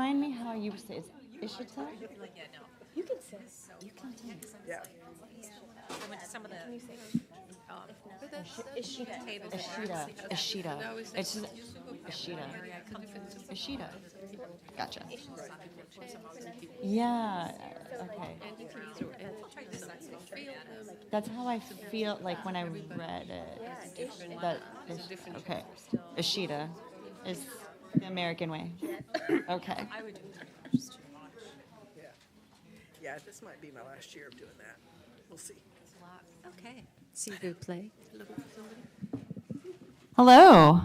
remind me how you say it? Ishita? You can say. You can tell me. Yeah. I went to some of the Ishita. Ishita. It's Ishita. Ishita. Gotcha. Yeah. Okay. That's how I feel like when I read it. That okay. Ishita is the American way. Okay. Yeah, this might be my last year of doing that. We'll see. Okay. S'il vous plaît. Hello.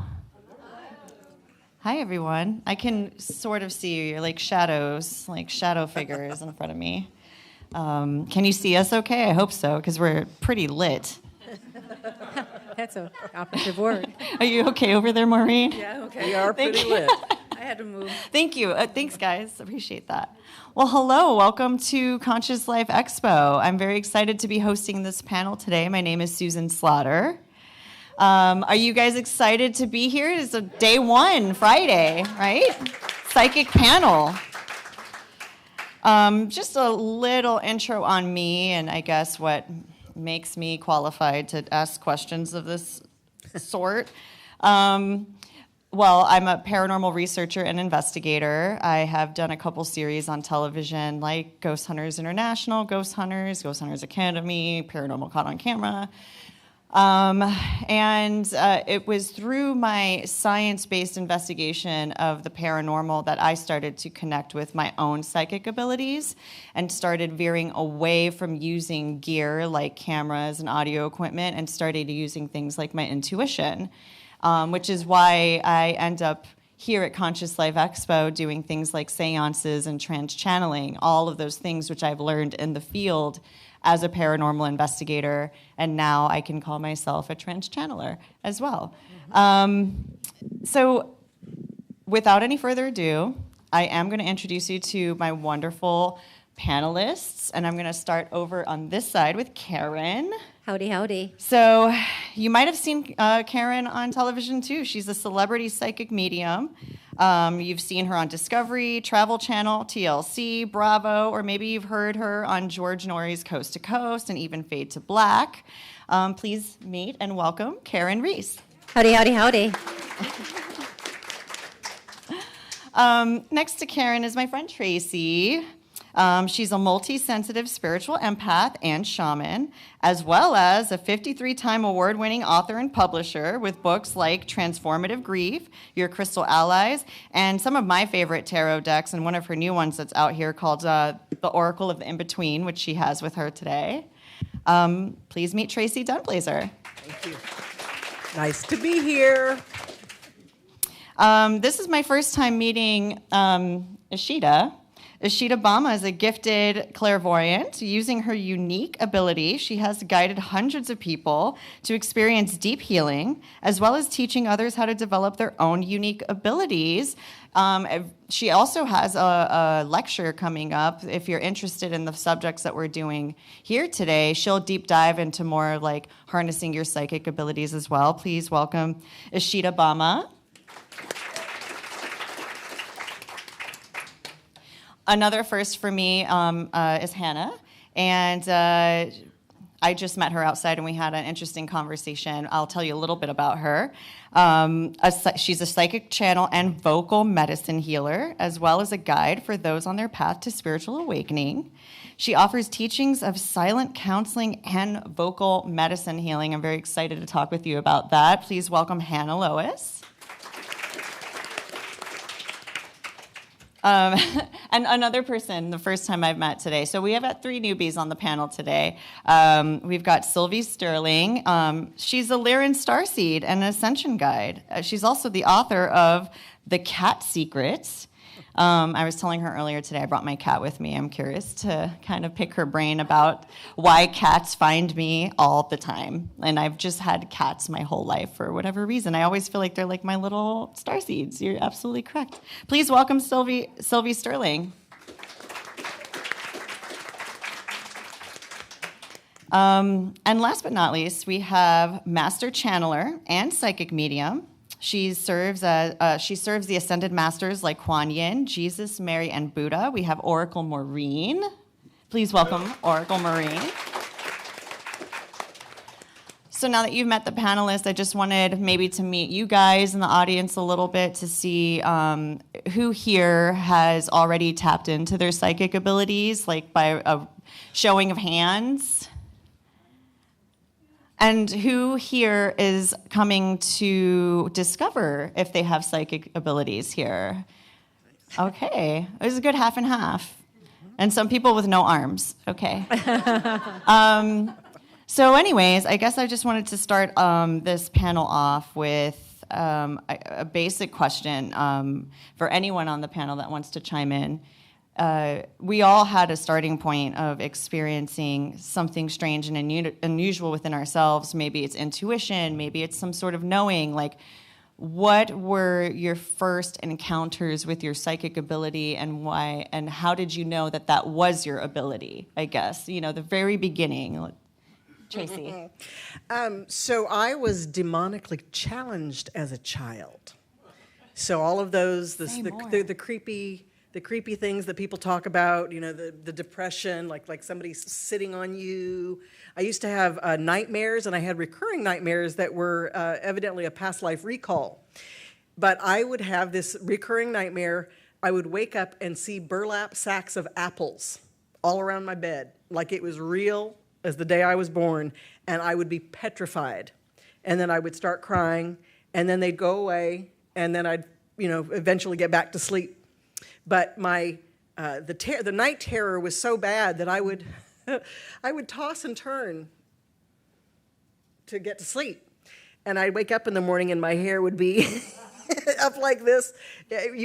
Hi, everyone. I can sort of see you. You're like shadows, like shadow figures in front of me. Can you see us okay? I hope so, because we're pretty lit. That's an operative word. Are you okay over there, Maureen? Yeah, okay. We are pretty lit. I had to move. Thank you. Thanks, guys. Appreciate that. Well, hello. Welcome to Conscious Life Expo. I'm very excited to be hosting this panel today. My name is Susan Slaughter. Are you guys excited to be here? It's a day one, Friday, right? Psychic panel. Just a little intro on me and I guess what makes me qualified to ask questions of this sort. Well, I'm a paranormal researcher and investigator. I have done a couple series on television like Ghost Hunters International, Ghost Hunters Academy, Paranormal Caught on Camera. It was through my science-based investigation of the paranormal that I started to connect with my own psychic abilities and started veering away from using gear like cameras and audio equipment and started using things like my intuition, which is why I end up here at Conscious Life Expo doing things like seances and trans-channeling, all of those things which I've learned in the field as a paranormal investigator, and now I can call myself a trans-channeler as well. So without any further ado, I am going to introduce you to my wonderful panelists, and I'm going to start over on this side with Karen. Howdy, howdy. So you might have seen Karen on television too. She's a celebrity psychic medium. You've seen her on Discovery, Travel Channel, TLC, Bravo, or maybe you've heard her on George Norrie's Coast to Coast and even Fade to Black. Please meet and welcome Karen Reese. Howdy, howdy, howdy. Next to Karen is my friend Tracy. She's a multi-sensitive spiritual empath and shaman, as well as a 53-time award-winning author and publisher with books like Transformative Grief, Your Crystal Allies, and some of my favorite tarot decks, and one of her new ones that's out here called The Oracle of the In-Between, which she has with her today. Please meet Tracy Dunblazer. Thank you. Nice to be here. This is my first time meeting Ishita. Ishita Bama is a gifted clairvoyant. Using her unique ability, she has guided hundreds of people to experience deep healing, as well as teaching others how to develop their own unique abilities. She also has a lecture coming up. If you're interested in the subjects that we're doing here today, she'll deep dive into more like harnessing your psychic abilities as well. Please welcome Ishita Bama. Another first for me is Hannah, and I just met her outside and we had an interesting conversation. I'll tell you a little bit about her. She's a psychic channel and vocal medicine healer, as well as a guide for those on their path to spiritual awakening. She offers teachings of silent counseling and vocal medicine healing. I'm very excited to talk with you about that. Please welcome Hannah Lois. And another person, the first time I've met today. So we have got 3 newbies on the panel today. We've got Sylvie Sterling. She's a Lyran Starseed and an Ascension Guide. She's also the author of The Cat Secrets. I was telling her earlier today I brought my cat with me. I'm curious to kind of pick her brain about why cats find me all the time. And I've just had cats my whole life for whatever reason. I always feel like they're like my little starseeds. You're absolutely correct. Please welcome Sylvie Sterling. And last but not least, we have Master Channeler and Psychic Medium, She serves the ascended masters like Kuan Yin, Jesus, Mary, and Buddha. We have Oracle Maureen. Please welcome Oracle Maureen. So now that you've met the panelists, I just wanted maybe to meet you guys in the audience a little bit to see who here has already tapped into their psychic abilities, like by a showing of hands. And who here is coming to discover if they have psychic abilities here? Okay, it was a good half and half. And some people with no arms. Okay. So anyways, I guess I just wanted to start this panel off with a basic question for anyone on the panel that wants to chime in. We all had a starting point of experiencing something strange and unusual within ourselves. Maybe it's intuition, maybe it's some sort of knowing. Like, what were your first encounters with your psychic ability, and why, and how did you know that that was your ability, I guess? You know, the very beginning. Tracy. So I was demonically challenged as a child. So all of those, the creepy things that people talk about, you know, the depression, like somebody's sitting on you. I used to have nightmares, and I had recurring nightmares that were evidently a past life recall. But I would have this recurring nightmare. I would wake up and see burlap sacks of apples all around my bed, like it was real as the day I was born, and I would be petrified. And then I would start crying, and then they'd go away, and then I'd, eventually get back to sleep. But my the night terror was so bad that I would I would toss and turn to get to sleep, and I'd wake up in the morning and my hair would be up like this.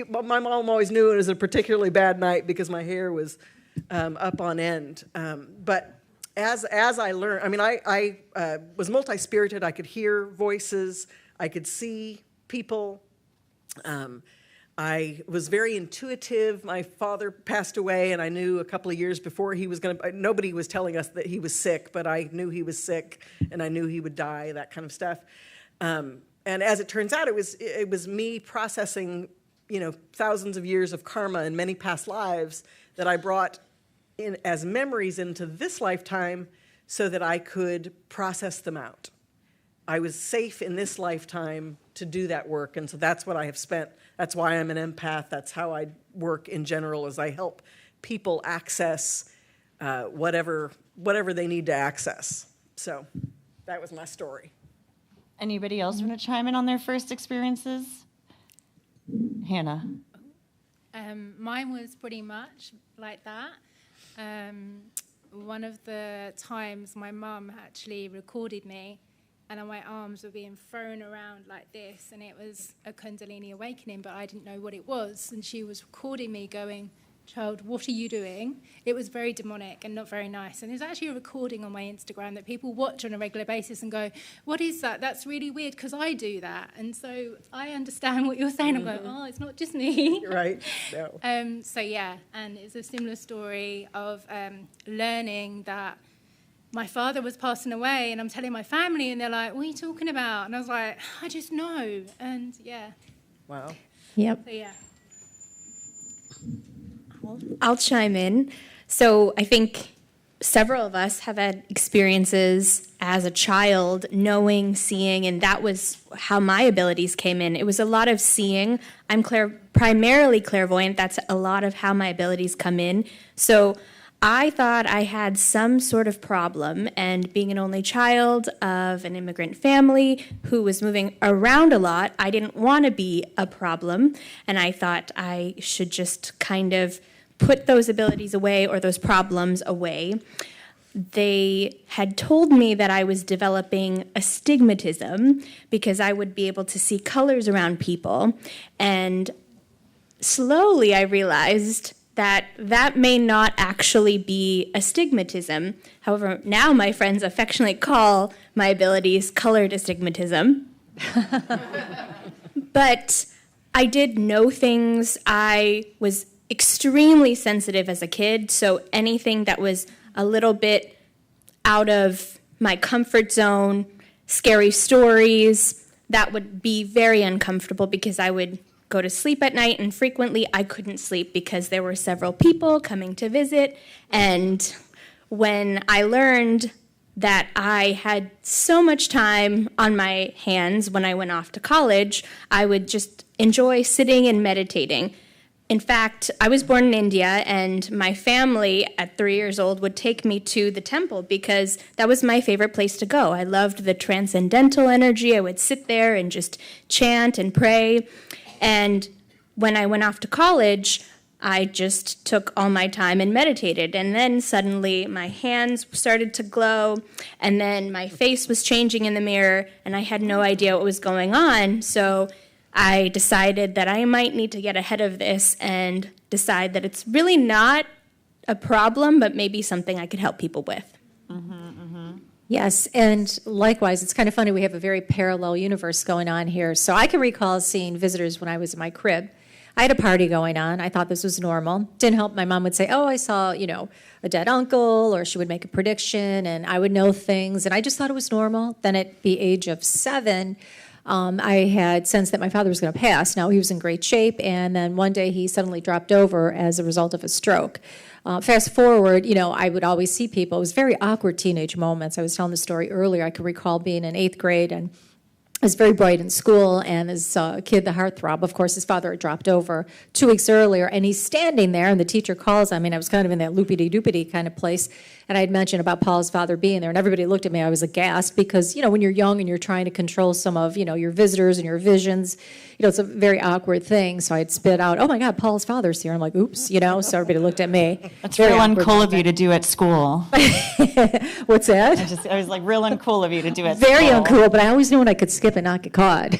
My mom always knew it was a particularly bad night because my hair was up on end. But as I learned, I mean, I was multi-spirited. I could hear voices. I could see people. I was very intuitive. My father passed away, and I knew a couple of years before he was going to. Nobody was telling us that he was sick, but I knew he was sick, and I knew he would die. That kind of stuff. And as it turns out, it was me processing, thousands of years of karma and many past lives that I brought in as memories into this lifetime, so that I could process them out. I was safe in this lifetime to do that work, and so that's what I have spent. That's why I'm an empath. That's how I work in general, is I help people access whatever they need to access. So that was my story. Anybody else want to chime in on their first experiences? Hannah. Mine was pretty much like that. One of the times my mum actually recorded me, and my arms were being thrown around like this, and it was a Kundalini awakening, but I didn't know what it was, and she was recording me going, "Child, what are you doing?" It was very demonic and not very nice, and there's actually a recording on my Instagram that people watch on a regular basis and go, "What is that? That's really weird, because I do that." And so I understand what you're saying. I'm going, "Oh, it's not just me." Right. No. So yeah, and it's a similar story of learning that my father was passing away, and I'm telling my family, and they're like, "What are you talking about?" And I was like, "I just know." And yeah. Wow. Yep. So yeah. I'll chime in. So I think several of us have had experiences as a child, knowing, seeing, and that was how my abilities came in. It was a lot of seeing. I'm primarily clairvoyant. That's a lot of how my abilities come in. So I thought I had some sort of problem, and being an only child of an immigrant family who was moving around a lot, I didn't want to be a problem, and I thought I should just kind of put those abilities away, or those problems away. They had told me that I was developing astigmatism because I would be able to see colors around people, and slowly I realized that may not actually be astigmatism. However, now my friends affectionately call my abilities colored astigmatism. But I did know things. I was extremely sensitive as a kid, so anything that was a little bit out of my comfort zone, scary stories, that would be very uncomfortable because I would go to sleep at night, and frequently I couldn't sleep because there were several people coming to visit. And when I learned that I had so much time on my hands when I went off to college, I would just enjoy sitting and meditating. In fact, I was born in India, and my family at 3 years old would take me to the temple because that was my favorite place to go. I loved the transcendental energy. I would sit there and just chant and pray. And when I went off to college, I just took all my time and meditated. And then suddenly my hands started to glow, and then my face was changing in the mirror, and I had no idea what was going on. So I decided that I might need to get ahead of this and decide that it's really not a problem, but maybe something I could help people with. Yes, and likewise, it's kind of funny. We have a very parallel universe going on here. So I can recall seeing visitors when I was in my crib. I had a party going on. I thought this was normal. Didn't help. My mom would say, oh, I saw, a dead uncle, or she would make a prediction, and I would know things. And I just thought it was normal. Then at the age of 7, I had sensed that my father was going to pass. Now, he was in great shape, and then one day he suddenly dropped over as a result of a stroke. Fast forward, I would always see people. It was very awkward teenage moments. I was telling the story earlier. I could recall being in 8th grade, and I was very bright in school, and as a kid, the heartthrob, of course, his father had dropped over 2 weeks earlier, and he's standing there, and the teacher calls. I was kind of in that loopity-doopity kind of place, and I had mentioned about Paul's father being there, and everybody looked at me. I was aghast because, when you're young and you're trying to control some of, your visitors and your visions, it's a very awkward thing. So I'd spit out, oh, my God, Paul's father's here. I'm like, oops, so everybody looked at me. That's real uncool of you to do at school. What's that? I was like, real uncool of you to do at school. Very uncool, but I always knew when I could skip and not get caught.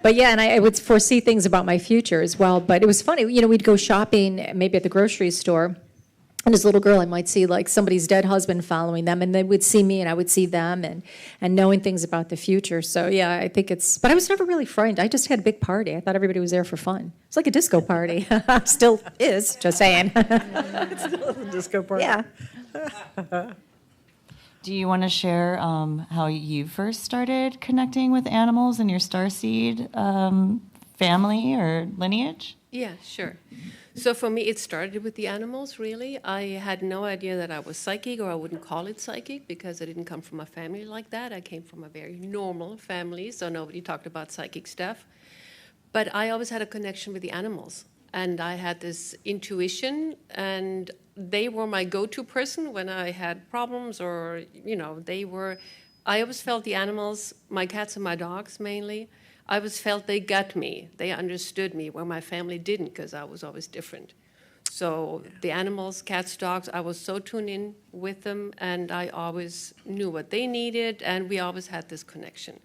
But yeah, and I would foresee things about my future as well. But it was funny, we'd go shopping maybe at the grocery store. And as a little girl, I might see like somebody's dead husband following them, and they would see me, and I would see them, and knowing things about the future. So yeah, I think but I was never really frightened. I just had a big party. I thought everybody was there for fun. It's like a disco party. Still is, just saying. It's still a disco party. Yeah. Do you want to share how you first started connecting with animals in your starseed family or lineage? Yeah, sure. So for me, it started with the animals, really. I had no idea that I was psychic, or I wouldn't call it psychic, because I didn't come from a family like that. I came from a very normal family, so nobody talked about psychic stuff. But I always had a connection with the animals, and I had this intuition, and they were my go-to person when I had problems, or, I always felt the animals, my cats and my dogs mainly, I always felt they got me. They understood me, where my family didn't, because I was always different. So the animals, cats, dogs, I was so tuned in with them, and I always knew what they needed, and we always had this connection.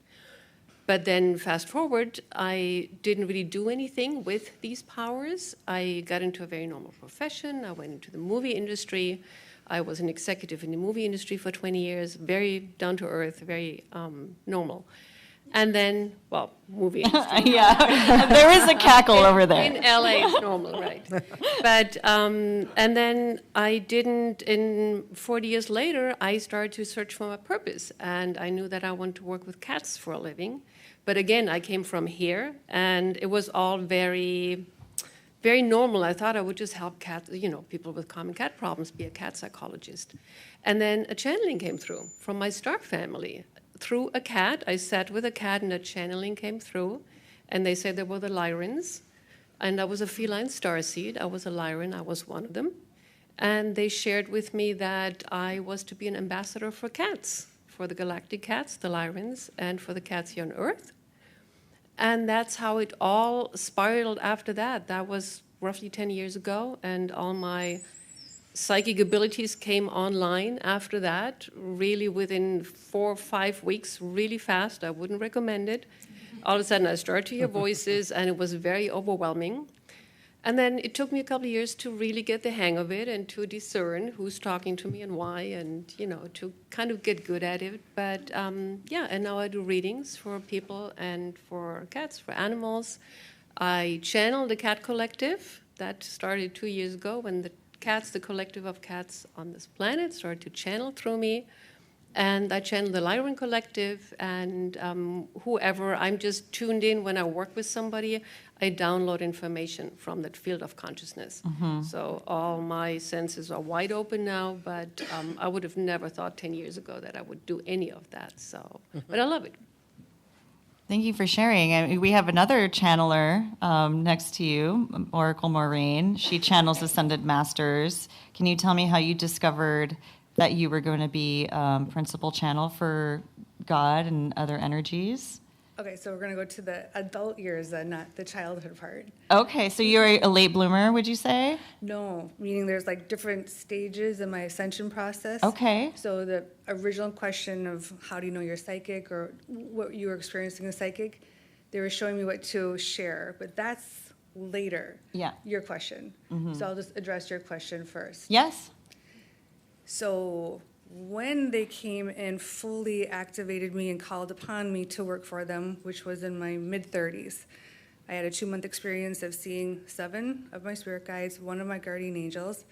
But then fast forward, I didn't really do anything with these powers. I got into a very normal profession. I went into the movie industry. I was an executive in the movie industry for 20 years, very down to earth, very normal. And then, movie industry. Yeah, there is a cackle over there. In LA, it's normal, right? But, and then I didn't, 40 years later, I started to search for my purpose. And I knew that I wanted to work with cats for a living. But again, I came from here, and it was all very, very normal. I thought I would just help cats, people with common cat problems, be a cat psychologist. And then a channeling came through from my star family. Through a cat, I sat with a cat, and a channeling came through, and they said they were the Lyrans, and I was a feline starseed. I was a Lyran. I was one of them, and they shared with me that I was to be an ambassador for cats, for the galactic cats, the Lyrans, and for the cats here on Earth, and that's how it all spiraled after that. That was roughly 10 years ago, and all my psychic abilities came online after that, really within 4 or 5 weeks, really fast. I wouldn't recommend it. All of a sudden, I started to hear voices, and it was very overwhelming. And then it took me a couple of years to really get the hang of it and to discern who's talking to me and why, and, to kind of get good at it. But, and now I do readings for people and for cats, for animals. I channel the Cat Collective. That started 2 years ago when the collective of cats on this planet started to channel through me. And I channel the Lyran Collective and whoever. I'm just tuned in when I work with somebody. I download information from that field of consciousness. So all my senses are wide open now, but I would have never thought 10 years ago that I would do any of that. So, but I love it. Thank you for sharing. And we have another channeler next to you, Oracle Maureen. She channels Ascended Masters. Can you tell me how you discovered that you were going to be principal channel for God and other energies? Okay, so we're going to go to the adult years then, not the childhood part. Okay, so you're a late bloomer, would you say? No, meaning there's like different stages in my ascension process. Okay. So the original question of how do you know you're psychic or what you were experiencing as psychic, they were showing me what to share, but that's later. Yeah. Your question. So I'll just address your question first. Yes. So when they came and fully activated me and called upon me to work for them, which was in my mid-30s, I had a 2-month experience of seeing 7 of my spirit guides, 1 of my guardian angels.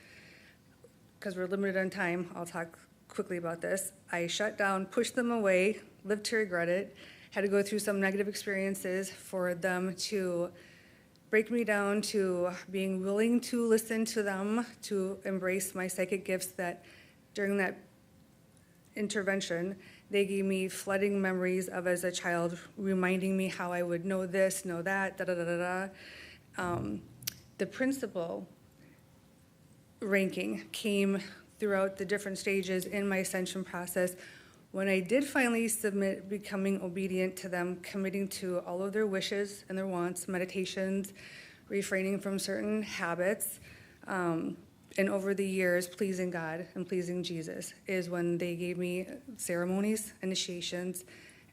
Because we're limited on time, I'll talk quickly about this. I shut down, pushed them away, lived to regret it, had to go through some negative experiences for them to break me down to being willing to listen to them, to embrace my psychic gifts that during that intervention, they gave me flooding memories of as a child, reminding me how I would know this, know that, The principal ranking came throughout the different stages in my ascension process. When I did finally submit, becoming obedient to them, committing to all of their wishes and their wants, meditations, refraining from certain habits, and over the years, pleasing God and pleasing Jesus is when they gave me ceremonies, initiations,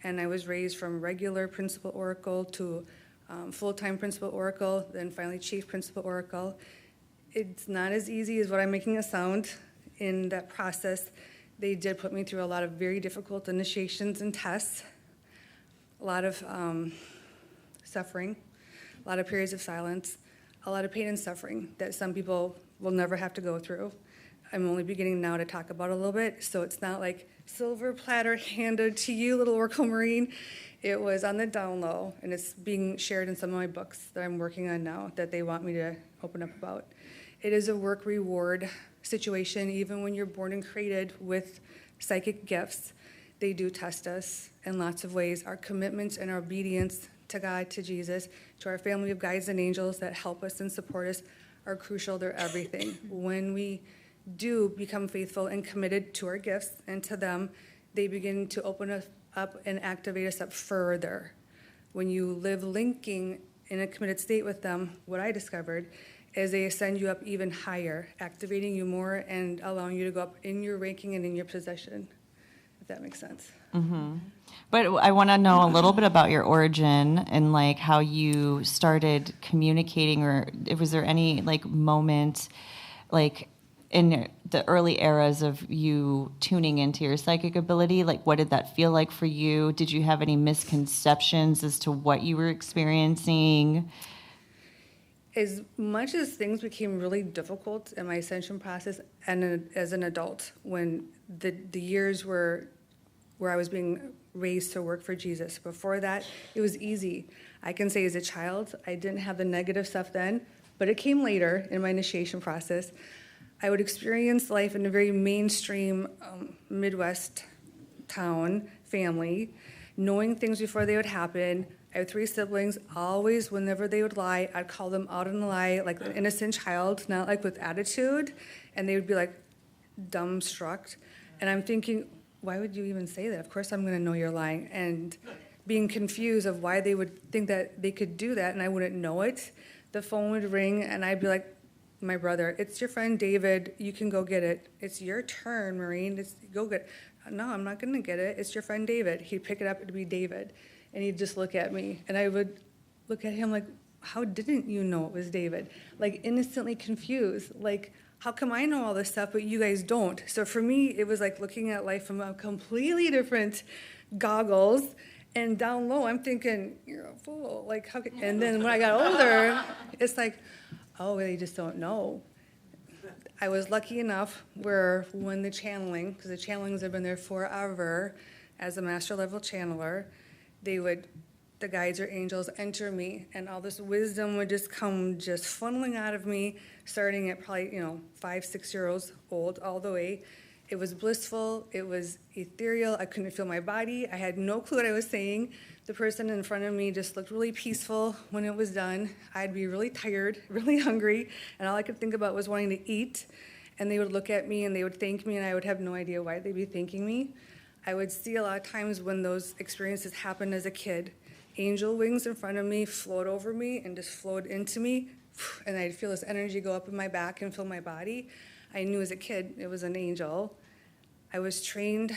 and I was raised from regular principal oracle to full-time principal oracle, then finally chief principal oracle. It's not as easy as what I'm making it sound. In that process, they did put me through a lot of very difficult initiations and tests, a lot of suffering, a lot of periods of silence, a lot of pain and suffering that some people will never have to go through. I'm only beginning now to talk about it a little bit, so it's not like silver platter handed to you, little Oracle Marine. It was on the down low, and it's being shared in some of my books that I'm working on now that they want me to open up about. It is a work reward situation. Even when you're born and created with psychic gifts, they do test us in lots of ways. Our commitments and our obedience to God, to Jesus, to our family of guides and angels that help us and support us are crucial. They're everything. When we do become faithful and committed to our gifts and to them, they begin to open us up and activate us up further. When you live linking in a committed state with them, what I discovered is they ascend you up even higher, activating you more and allowing you to go up in your ranking and in your possession, if that makes sense. But I want to know a little bit about your origin and like how you started communicating, or was there any like moment like in the early eras of you tuning into your psychic ability? Like what did that feel like for you? Did you have any misconceptions as to what you were experiencing? As much as things became really difficult in my ascension process and as an adult, when the years were where I was being raised to work for Jesus. Before that, it was easy. I can say as a child, I didn't have the negative stuff then, but it came later in my initiation process. I would experience life in a very mainstream Midwest town family, knowing things before they would happen. I have 3 siblings. Always, whenever they would lie, I'd call them out on the lie, like an innocent child, not like with attitude, and they would be like dumbstruck. And I'm thinking, why would you even say that? Of course I'm going to know you're lying. And being confused of why they would think that they could do that and I wouldn't know it. The phone would ring and I'd be like, my brother, it's your friend David. You can go get it. It's your turn, Maureen. Go get it. No, I'm not going to get it. It's your friend David. He'd pick it up. It'd be David. And he'd just look at me. And I would look at him like, how didn't you know it was David? Like innocently confused. Like, how come I know all this stuff, but you guys don't? So for me, it was like looking at life from a completely different goggles. And down low, I'm thinking, you're a fool. Like, how could... And then when I got older, it's like, oh, they just don't know. I was lucky enough where when the channeling, because the channelings have been there forever as a master level channeler, the guides or angels enter me, and all this wisdom would just come just funneling out of me, starting at probably, 5, 6 years old all the way. It was blissful. It was ethereal. I couldn't feel my body. I had no clue what I was saying. The person in front of me just looked really peaceful when it was done. I'd be really tired, really hungry, and all I could think about was wanting to eat. And they would look at me and they would thank me, and I would have no idea why they'd be thanking me. I would see a lot of times when those experiences happened as a kid, angel wings in front of me float over me and just float into me, and I'd feel this energy go up in my back and fill my body. I knew as a kid it was an angel. I was trained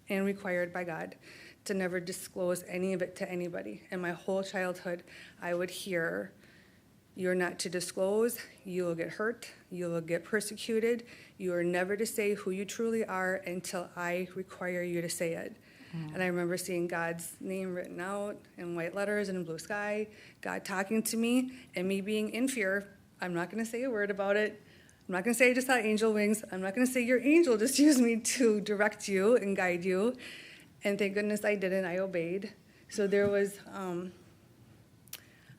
and required by God to never disclose any of it to anybody. And my whole childhood, I would hear, "You're not to disclose, you will get hurt, you will get persecuted, you are never to say who you truly are until I require you to say it." And I remember seeing God's name written out in white letters and in blue sky, God talking to me, and me being in fear. I'm not going to say a word about it. I'm not going to say I just saw angel wings. I'm not going to say your angel just used me to direct you and guide you. And thank goodness I didn't. I obeyed. So there was,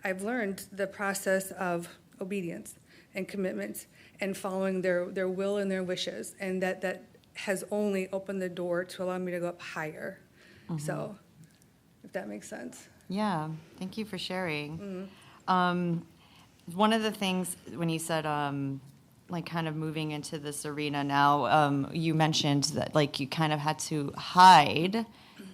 I've learned the process of obedience and commitment and following their will and their wishes. And that has only opened the door to allow me to go up higher. Mm-hmm. So, if that makes sense. Yeah, thank you for sharing. One of the things when you said, kind of moving into this arena now, you mentioned that, you kind of had to hide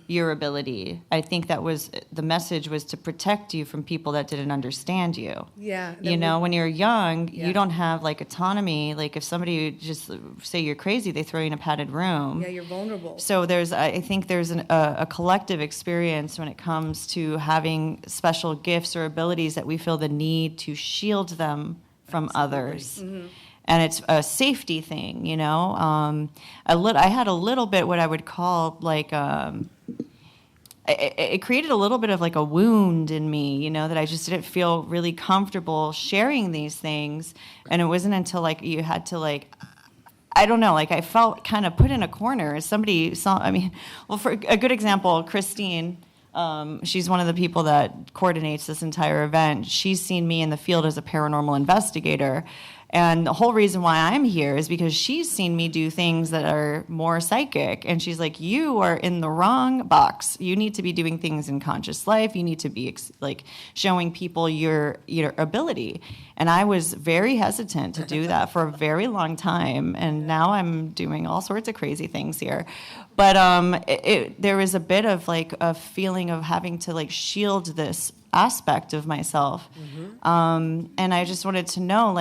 your ability. I think that was the message, was to protect you from people that didn't understand you. Yeah. When you're young, you don't have autonomy. If somebody just say you're crazy, they throw you in a padded room. Yeah, you're vulnerable. So I think there's a collective experience when it comes to having special gifts or abilities that we feel the need to shield them from others. Mm-hmm. And it's a safety thing, I had a little bit what I would call it created a little bit of a wound in me, that I just didn't feel really comfortable sharing these things. And it wasn't until you had to I don't know, I felt kind of put in a corner. Somebody saw, for a good example, Christine, she's one of the people that coordinates this entire event. She's seen me in the field as a paranormal investigator. And the whole reason why I'm here is because she's seen me do things that are more psychic. And she's like, you are in the wrong box. You need to be doing things in conscious life. You need to be showing people your ability. And I was very hesitant to do that for a very long time. And now I'm doing all sorts of crazy things here. But there was a bit of a feeling of having to shield this aspect of myself. Mm-hmm. And I just wanted to know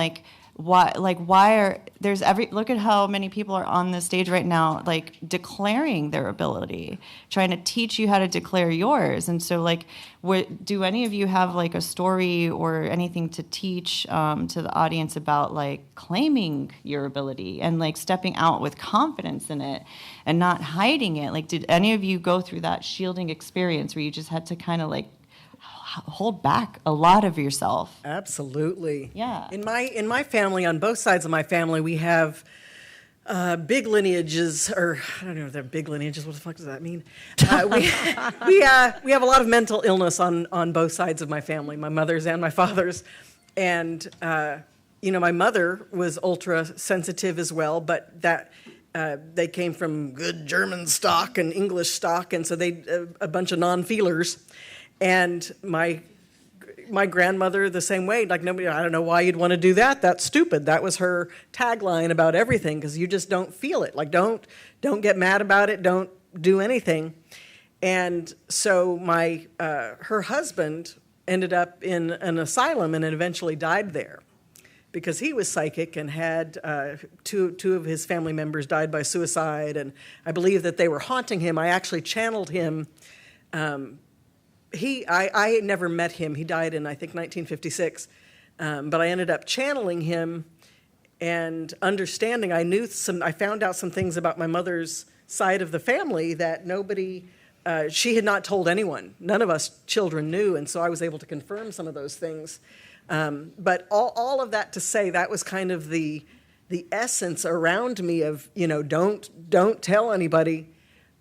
why are there's look at how many people are on the stage right now declaring their ability, trying to teach you how to declare yours. And so do any of you have a story or anything to teach to the audience about claiming your ability and stepping out with confidence in it and not hiding it? Did any of you go through that shielding experience where you just had to kind of hold back a lot of yourself? Absolutely. Yeah. In my family, on both sides of my family, we have big lineages, or I don't know if they're big lineages. What the fuck does that mean? We have a lot of mental illness on both sides of my family, my mother's and my father's, and my mother was ultra sensitive as well, but that. They came from good German stock and English stock, and so they a bunch of non-feelers. And my grandmother the same way. Nobody, I don't know why you'd want to do that. That's stupid. That was her tagline about everything, because you just don't feel it. Don't get mad about it. Don't do anything. And so her husband ended up in an asylum and eventually died there, because he was psychic and had two of his family members died by suicide, and I believe that they were haunting him. I actually channeled him. I never met him. He died in, I think, 1956. But I ended up channeling him and understanding. I found out some things about my mother's side of the family that she had not told anyone. None of us children knew, and so I was able to confirm some of those things. But all of that to say, that was kind of the the essence around me of, don't tell anybody.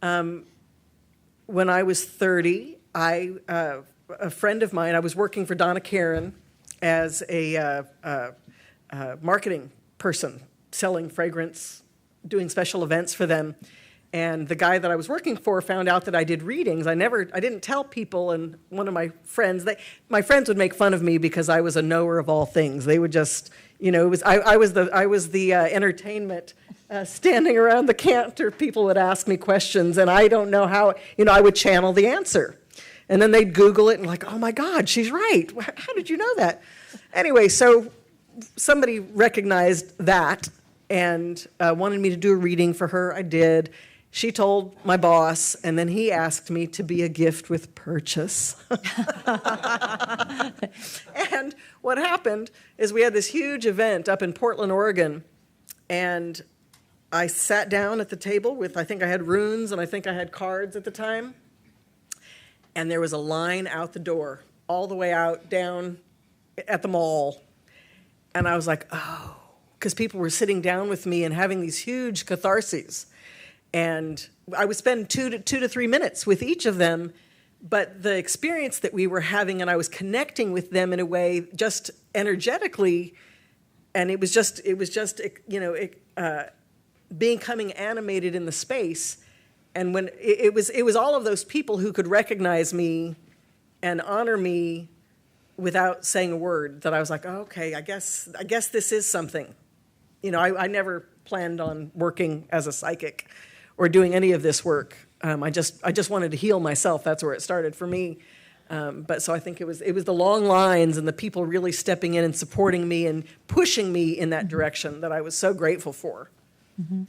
When I was 30, a friend of mine, I was working for Donna Karan as a marketing person, selling fragrance, doing special events for them. And the guy that I was working for found out that I did readings. I didn't tell people, and one of my friends, my friends would make fun of me because I was a knower of all things. They would just, I was the entertainment standing around the counter. People would ask me questions, and I don't know how, I would channel the answer. And then they'd Google it and like, oh my God, she's right. How did you know that? Anyway, so somebody recognized that and wanted me to do a reading for her. I did. She told my boss, and then he asked me to be a gift with purchase. And what happened is we had this huge event up in Portland, Oregon, and I sat down at the table with, I think I had runes and I think I had cards at the time, and there was a line out the door, all the way out down at the mall. And I was like, oh, because people were sitting down with me and having these huge catharses. And I would spend 2 to 3 minutes with each of them, but the experience that we were having, and I was connecting with them in a way just energetically, and it was just becoming animated in the space. And when it was all of those people who could recognize me and honor me without saying a word, that I was like, oh, okay, I guess this is something. I never planned on working as a psychic or doing any of this work. I just wanted to heal myself. That's where it started for me. But so I think it was the long lines and the people really stepping in and supporting me and pushing me in that direction that I was so grateful for. Mm-hmm.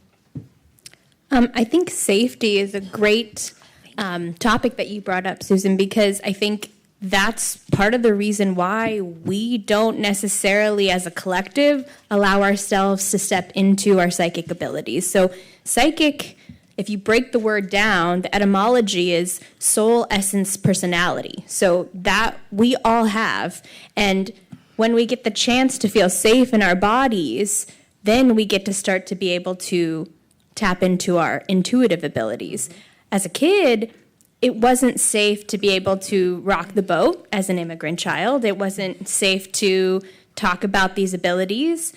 I think safety is a great topic that you brought up, Susan, because I think that's part of the reason why we don't necessarily, as a collective, allow ourselves to step into our psychic abilities. So psychic, if you break the word down, the etymology is soul, essence, personality. So that we all have. And when we get the chance to feel safe in our bodies, then we get to start to be able to tap into our intuitive abilities. As a kid, it wasn't safe to be able to rock the boat as an immigrant child. It wasn't safe to talk about these abilities.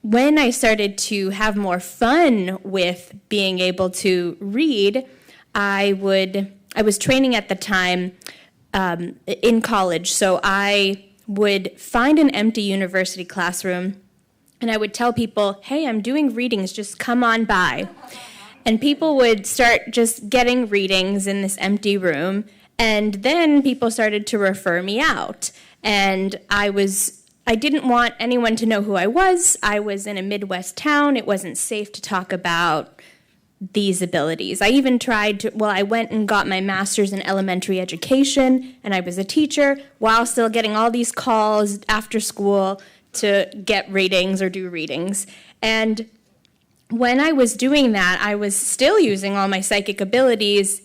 When I started to have more fun with being able to read, I was training at the time in college, so I would find an empty university classroom and I would tell people, hey, I'm doing readings, just come on by. And people would start just getting readings in this empty room, and then people started to refer me out. And I didn't want anyone to know who I was. I was in a Midwest town. It wasn't safe to talk about these abilities. I even I went and got my master's in elementary education, and I was a teacher while still getting all these calls after school to get readings or do readings. And when I was doing that, I was still using all my psychic abilities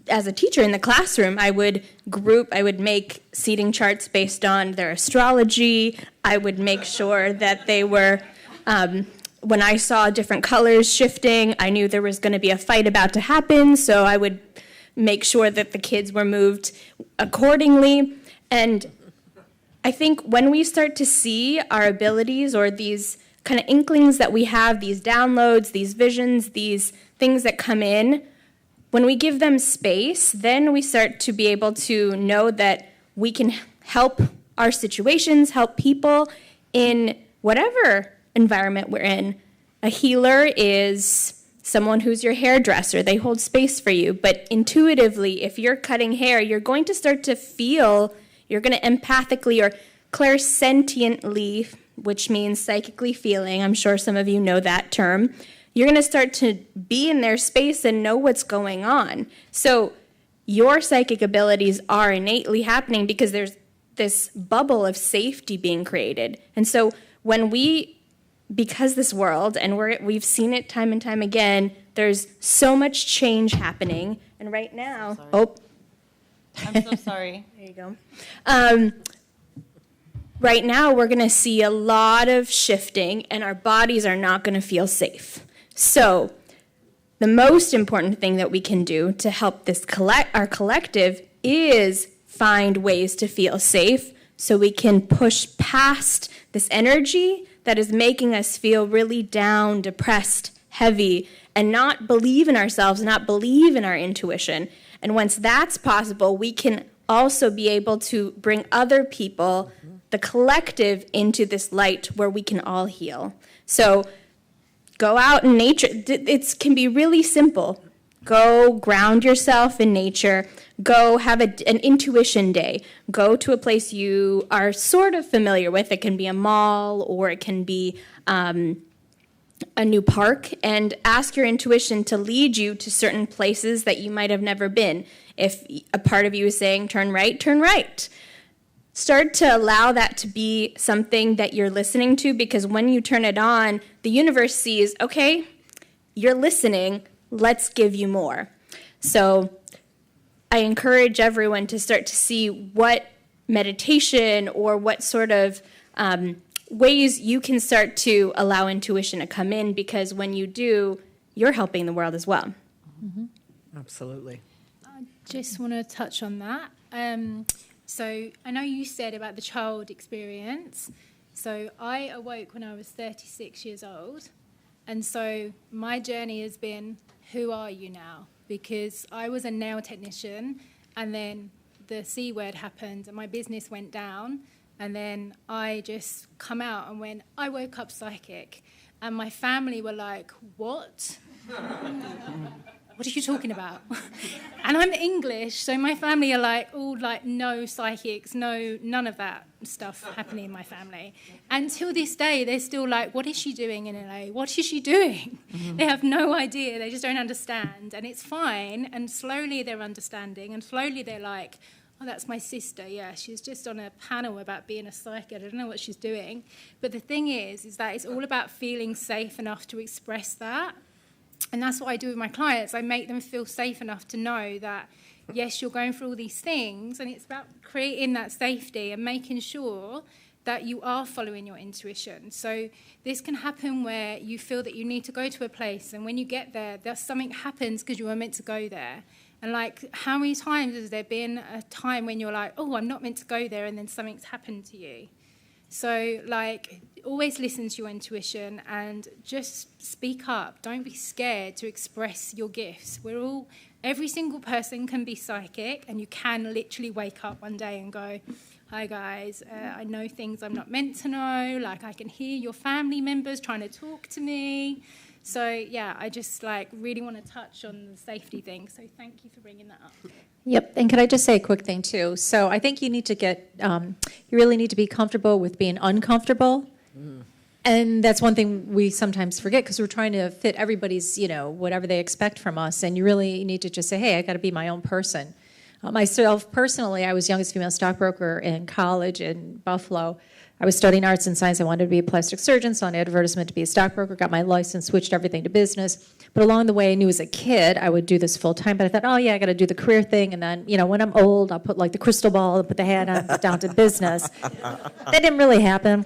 as a teacher in the classroom. I would make seating charts based on their astrology. I would make sure that they were, when I saw different colors shifting, I knew there was going to be a fight about to happen, so I would make sure that the kids were moved accordingly. And I think when we start to see our abilities or these kind of inklings that we have, these downloads, these visions, these things that come in, when we give them space, then we start to be able to know that we can help our situations, help people in whatever environment we're in. A healer is someone who's your hairdresser. They hold space for you. But intuitively, if you're cutting hair, you're going to start to feel, you're going to empathically or clairsentiently, which means psychically feeling. I'm sure some of you know that term. You're going to start to be in their space and know what's going on. So your psychic abilities are innately happening because there's this bubble of safety being created. And so because this world, and we've seen it time and time again, there's so much change happening. And right now, I'm so sorry. There you go. right now we're going to see a lot of shifting and our bodies are not going to feel safe. So the most important thing that we can do to help this our collective is find ways to feel safe so we can push past this energy that is making us feel really down, depressed, heavy, and not believe in ourselves, not believe in our intuition. And once that's possible, we can also be able to bring other people, the collective, into this light where we can all heal. So go out in nature. It can be really simple. Go ground yourself in nature. Go have an intuition day. Go to a place you are sort of familiar with. It can be a mall or it can be a new park, and ask your intuition to lead you to certain places that you might have never been. If a part of you is saying, turn right, turn right. Start to allow that to be something that you're listening to, because when you turn it on, the universe sees, okay, you're listening, let's give you more. So I encourage everyone to start to see what meditation or what sort of ways you can start to allow intuition to come in, because when you do, you're helping the world as well. Mm-hmm. Absolutely. I just want to touch on that. So I know you said about the child experience. So I awoke when I was 36 years old. And so my journey has been, who are you now? Because I was a nail technician, and then the C word happened and my business went down. And then I just come out and went, I woke up psychic. And my family were like, what? What are you talking about? And I'm English, so my family are like, all like, no psychics, no, none of that stuff happening in my family. And till this day, they're still like, what is she doing in LA? What is she doing? Mm-hmm. They have no idea. They just don't understand. And it's fine. And slowly they're understanding. And slowly they're like, oh, that's my sister. Yeah, she's just on a panel about being a psychic. I don't know what she's doing. But the thing is that it's all about feeling safe enough to express that. And that's what I do with my clients. I make them feel safe enough to know that, yes, you're going through all these things, and it's about creating that safety and making sure that you are following your intuition. So this can happen where you feel that you need to go to a place, and when you get there, something happens because you were meant to go there. And, like, how many times has there been a time when you're like, oh, I'm not meant to go there, and then something's happened to you? So, like, always listen to your intuition and just speak up. Don't be scared to express your gifts. Every single person can be psychic, and you can literally wake up one day and go, hi, guys, I know things I'm not meant to know. Like, I can hear your family members trying to talk to me. So, yeah, I just, like, really want to touch on the safety thing. So thank you for bringing that up. Yep, and can I just say a quick thing, too? So I think you need to you really need to be comfortable with being uncomfortable. Mm. And that's one thing we sometimes forget, because we're trying to fit everybody's, whatever they expect from us. And you really need to just say, hey, I got to be my own person. Myself, personally, I was youngest female stockbroker in college in Buffalo. I was studying arts and science. I wanted to be a plastic surgeon, saw an advertisement to be a stockbroker, got my license, switched everything to business. But along the way, I knew as a kid I would do this full time. But I thought, oh, yeah, I got to do the career thing. And then, when I'm old, I'll put like the crystal ball and put the hat on down to business. That didn't really happen.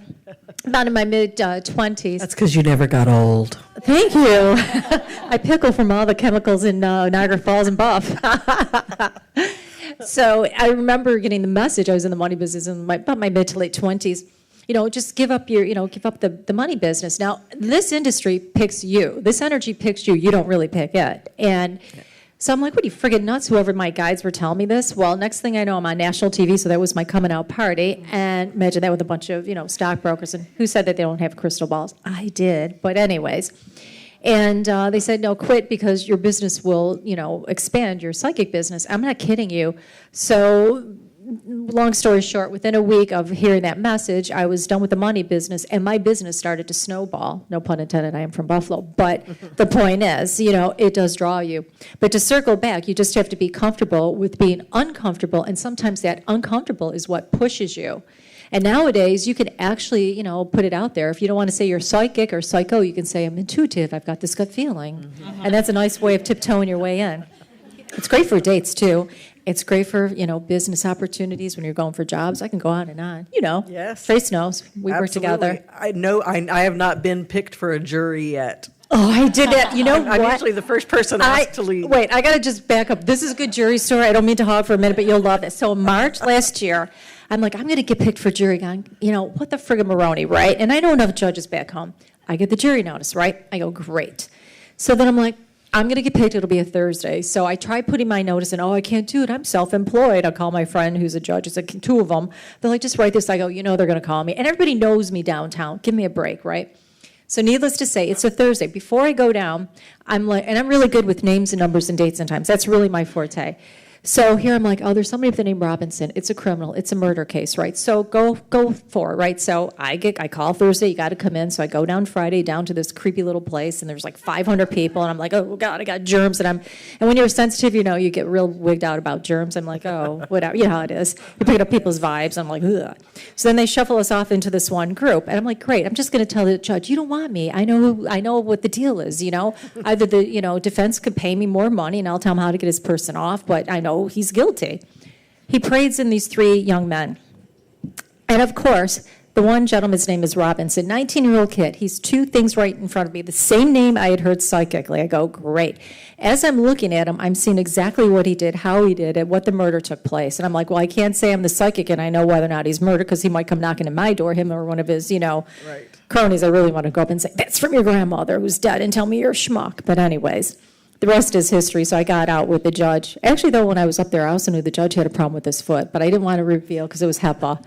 About in my mid-20s. That's because you never got old. Thank you. I pickle from all the chemicals in Niagara Falls and Buff. So I remember getting the message. I was in the money business in about my mid to late 20s. Just give up the money business. Now, this industry picks you. This energy picks you. You don't really pick it. And so I'm like, what are you friggin' nuts? Whoever my guides were telling me this. Well, next thing I know, I'm on national TV, so that was my coming out party. And imagine that with a bunch of, stockbrokers. And who said that they don't have crystal balls? I did. But anyways. And they said, no, quit, because your business will, expand, your psychic business. I'm not kidding you. So long story short, within a week of hearing that message, I was done with the money business, and my business started to snowball. No pun intended, I am from Buffalo. But the point is, it does draw you. But to circle back, you just have to be comfortable with being uncomfortable, and sometimes that uncomfortable is what pushes you. And nowadays, you can actually, put it out there. If you don't want to say you're psychic or psycho, you can say I'm intuitive, I've got this gut feeling. Mm-hmm. And that's a nice way of tiptoeing your way in. It's great for dates, too. It's great for, business opportunities when you're going for jobs. I can go on and on. Yes. Trace knows. We work together. I know. I have not been picked for a jury yet. Oh, I did that. You know what? I'm usually the first person asked to leave. Wait, I got to just back up. This is a good jury story. I don't mean to hog for a minute, but you'll love it. So March last year, I'm like, I'm going to get picked for jury. Going, what the frigamaroni, right? And I know enough judges back home. I get the jury notice, right? I go, great. So then I'm like, I'm going to get picked. It'll be a Thursday. So I try putting my notice in. Oh, I can't do it. I'm self-employed. I'll call my friend who's a judge. It's like two of them. They're like, just write this. I go, they're going to call me. And everybody knows me downtown. Give me a break, right? So needless to say, it's a Thursday. Before I go down, I'm like, and I'm really good with names and numbers and dates and times. That's really my forte. So here I'm like, oh, there's somebody with the name Robinson. It's a criminal. It's a murder case, right? So go for it, right? So I call Thursday. You got to come in. So I go down Friday down to this creepy little place, and there's like 500 people, and I'm like, oh God, I got germs, and when you're sensitive, you get real wigged out about germs. I'm like, oh, whatever, you know how it is. You're picking up people's vibes. I'm like, ugh. So then they shuffle us off into this one group, and I'm like, great. I'm just going to tell the judge, you don't want me. I know what the deal is. Either the defense could pay me more money, and I'll tell him how to get his person off, but I know he's guilty. He parades in these three young men. And of course, the one gentleman's name is Robinson, 19-year-old kid. He's two things right in front of me, the same name I had heard psychically. I go, great. As I'm looking at him, I'm seeing exactly what he did, how he did it, what the murder took place. And I'm like, well, I can't say I'm the psychic and I know whether or not he's murdered because he might come knocking at my door, him or one of his, cronies. I really want to go up and say, that's from your grandmother who's dead, and tell me you're a schmuck. But anyways, the rest is history, so I got out with the judge. Actually, though, when I was up there, I also knew the judge had a problem with his foot, but I didn't want to reveal because it was HEPA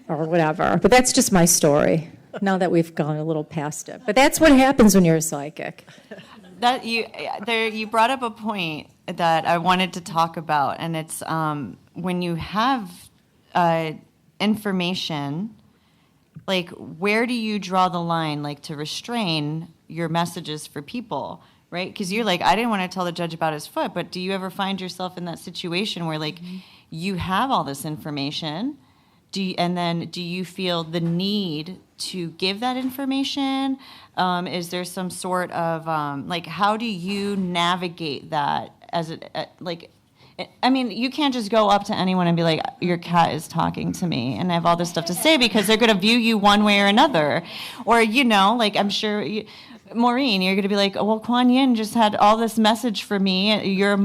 or whatever. But that's just my story, now that we've gone a little past it. But that's what happens when you're a psychic. That you brought up a point that I wanted to talk about, and it's when you have information, like where do you draw the line, like to restrain your messages for people? Right? Because you're like, I didn't want to tell the judge about his foot, but do you ever find yourself in that situation where, like, you have all this information, do you feel the need to give that information? Is there some sort of, how do you navigate that you can't just go up to anyone and be like, your cat is talking to me, and I have all this stuff to say, because they're going to view you one way or another. Or, I'm sure... Maureen, you're going to be like, well, Kuan Yin just had all this message for me. You're,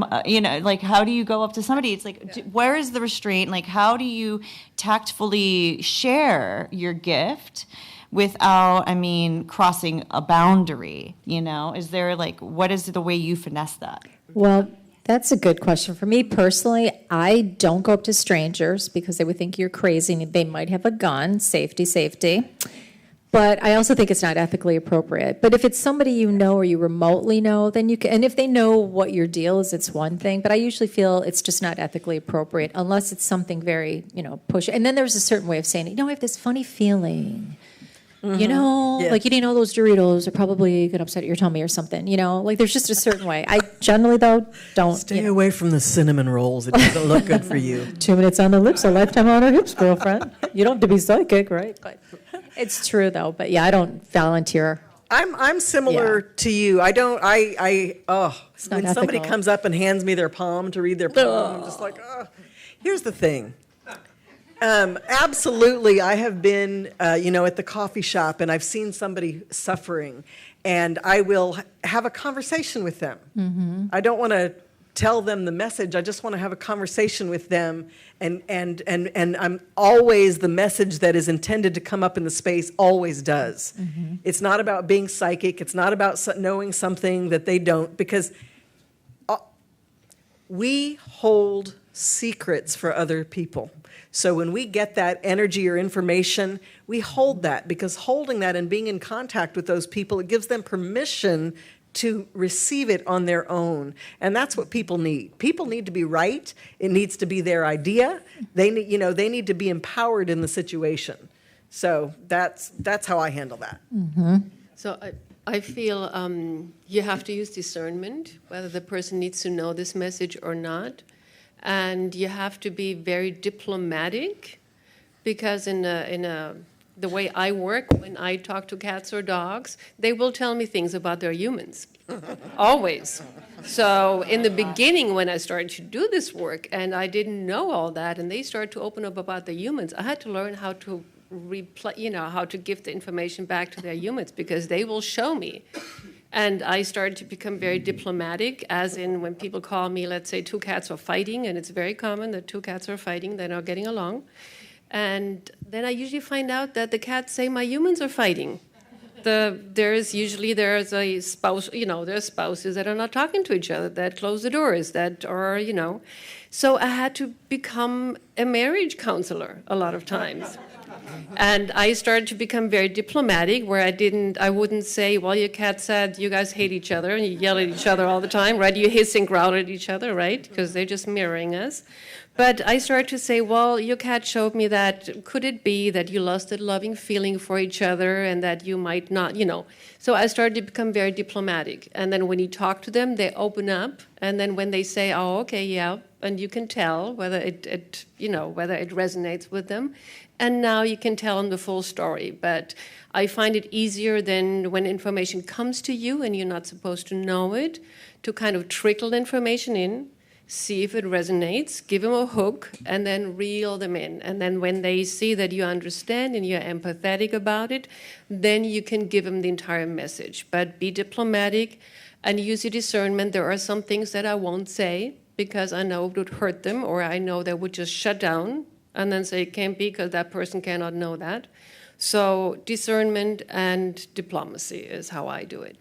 how do you go up to somebody? It's like, where is the restraint? Like, how do you tactfully share your gift without, crossing a boundary? Is there what is the way you finesse that? Well, that's a good question. For me personally, I don't go up to strangers because they would think you're crazy and they might have a gun. Safety. But I also think it's not ethically appropriate. But if it's somebody you know or you remotely know, then you can, and if they know what your deal is, it's one thing. But I usually feel it's just not ethically appropriate unless it's something very, push. And then there's a certain way of saying, I have this funny feeling. Mm-hmm. Yeah. Like you didn't know those Doritos are probably going to upset your tummy or something. There's just a certain way. I generally, though, don't. Stay away from the cinnamon rolls. It doesn't look good for you. 2 minutes on the lips, a lifetime on our hips, girlfriend. You don't have to be psychic, right? But it's true, though. But yeah, I don't volunteer. I'm similar to you. I don't. When somebody comes up and hands me their palm to read their palm, I'm just like, Here's the thing. Absolutely, I have been, at the coffee shop, and I've seen somebody suffering, and I will have a conversation with them. Mm-hmm. I don't want to tell them the message. I just want to have a conversation with them, and I'm always the message that is intended to come up in the space always does. Mm-hmm. It's not about being psychic. It's not about knowing something that they don't, because we hold secrets for other people. So when we get that energy or information, we hold that, because holding that and being in contact with those people, it gives them permission to receive it on their own. And that's what people need. People need to be right. It needs to be their idea. They need to be empowered in the situation. So that's how I handle that. Mm-hmm. So I feel you have to use discernment, whether the person needs to know this message or not. And you have to be very diplomatic, because in a the way I work, when I talk to cats or dogs, they will tell me things about their humans. Always. So in the beginning, when I started to do this work, and I didn't know all that, and they started to open up about the humans, I had to learn how to how to give the information back to their humans, because they will show me. And I started to become very diplomatic, as in when people call me, let's say 2 cats are fighting, and it's very common that 2 cats are fighting, they're not getting along. And then I usually find out that the cats say my humans are fighting. There's a spouse, there's spouses that are not talking to each other, that close the doors, that are, So I had to become a marriage counselor a lot of times. And I started to become very diplomatic, where I wouldn't say, well, your cat said you guys hate each other and you yell at each other all the time, right? You hiss and growl at each other, right? Because they're just mirroring us. But I started to say, well, your cat showed me that, could it be that you lost a loving feeling for each other and that you might not, So I started to become very diplomatic. And then when you talk to them, they open up. And then when they say, oh, okay, yeah, and you can tell whether whether it resonates with them. And now you can tell them the full story. But I find it easier than when information comes to you and you're not supposed to know it, to kind of trickle information in, see if it resonates, give them a hook, and then reel them in. And then when they see that you understand and you're empathetic about it, then you can give them the entire message. But be diplomatic and use your discernment. There are some things that I won't say because I know it would hurt them, or I know they would just shut down and then say it can't be because that person cannot know that. So discernment and diplomacy is how I do it.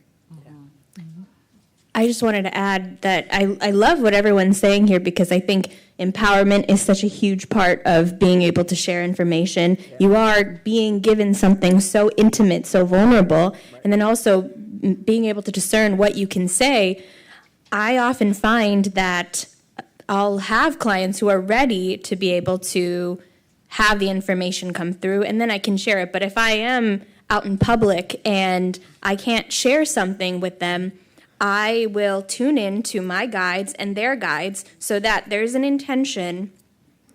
I just wanted to add that I love what everyone's saying here, because I think empowerment is such a huge part of being able to share information. Yeah. You are being given something so intimate, so vulnerable, right. And then also being able to discern what you can say. I often find that I'll have clients who are ready to be able to have the information come through, and then I can share it. But if I am out in public and I can't share something with them, I will tune in to my guides and their guides so that there's an intention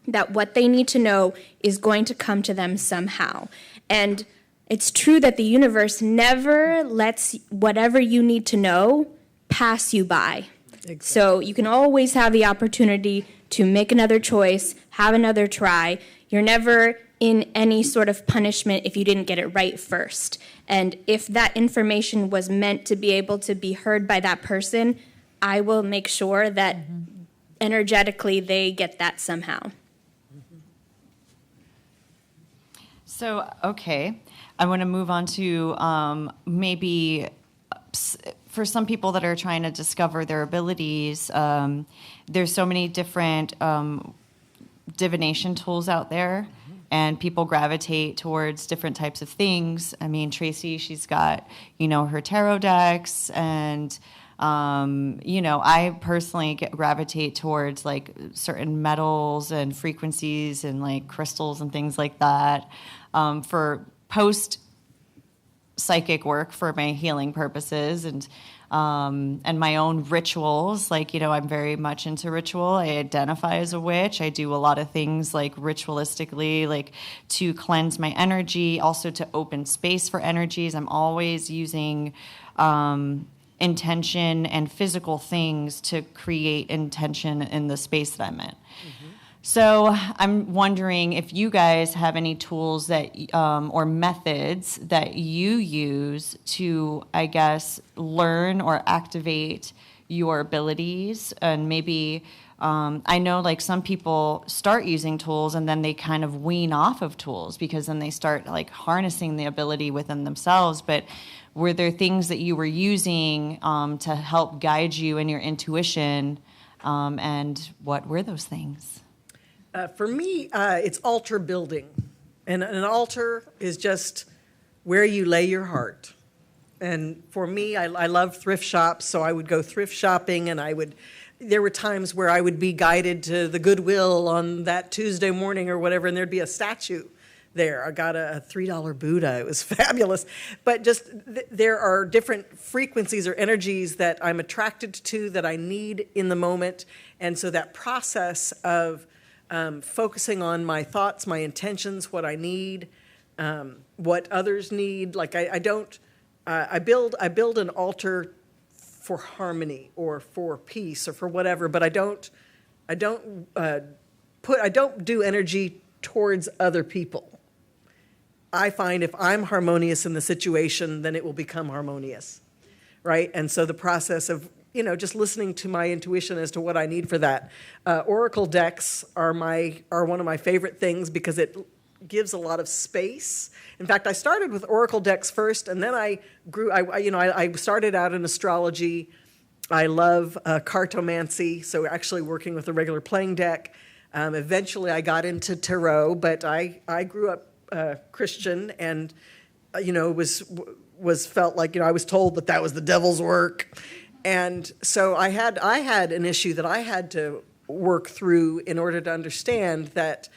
that what they need to know is going to come to them somehow. And it's true that the universe never lets whatever you need to know pass you by. Exactly. So you can always have the opportunity to make another choice, have another try. You're never in any sort of punishment if you didn't get it right first. And if that information was meant to be able to be heard by that person, I will make sure that energetically they get that somehow. So, okay, I want to move on to maybe for some people that are trying to discover their abilities, there's so many different divination tools out there. And people gravitate towards different types of things. I mean, Tracy, she's got, her tarot decks. And, I personally gravitate towards, like, certain metals and frequencies and, like, crystals and things like that for post-psychic work for my healing purposes. And my own rituals, like, I'm very much into ritual. I identify as a witch. I do a lot of things like ritualistically, like to cleanse my energy, also to open space for energies. I'm always using intention and physical things to create intention in the space that I'm in. Mm-hmm. So I'm wondering if you guys have any tools that or methods that you use to, I guess, learn or activate your abilities. And maybe I know, like, some people start using tools and then they kind of wean off of tools because then they start, like, harnessing the ability within themselves. But were there things that you were using to help guide you in your intuition? And what were those things? For me, it's altar building. And an altar is just where you lay your heart. And for me, I love thrift shops, so I would go thrift shopping, and there were times where I would be guided to the Goodwill on that Tuesday morning or whatever, and there'd be a statue there. I got a $3 Buddha. It was fabulous. But just there are different frequencies or energies that I'm attracted to that I need in the moment. And so that process of focusing on my thoughts, my intentions, what I need, what others need. Like I build an altar for harmony or for peace or for whatever, but I don't do energy towards other people. I find if I'm harmonious in the situation, then it will become harmonious, right? And so the process of, just listening to my intuition as to what I need for that. Oracle decks are one of my favorite things because it gives a lot of space. In fact, I started with Oracle decks first, and then I started out in astrology. I love cartomancy, so actually working with a regular playing deck. Eventually, I got into tarot, but I grew up Christian, and was felt like I was told that was the devil's work, and so I had an issue that I had to work through in order to understand that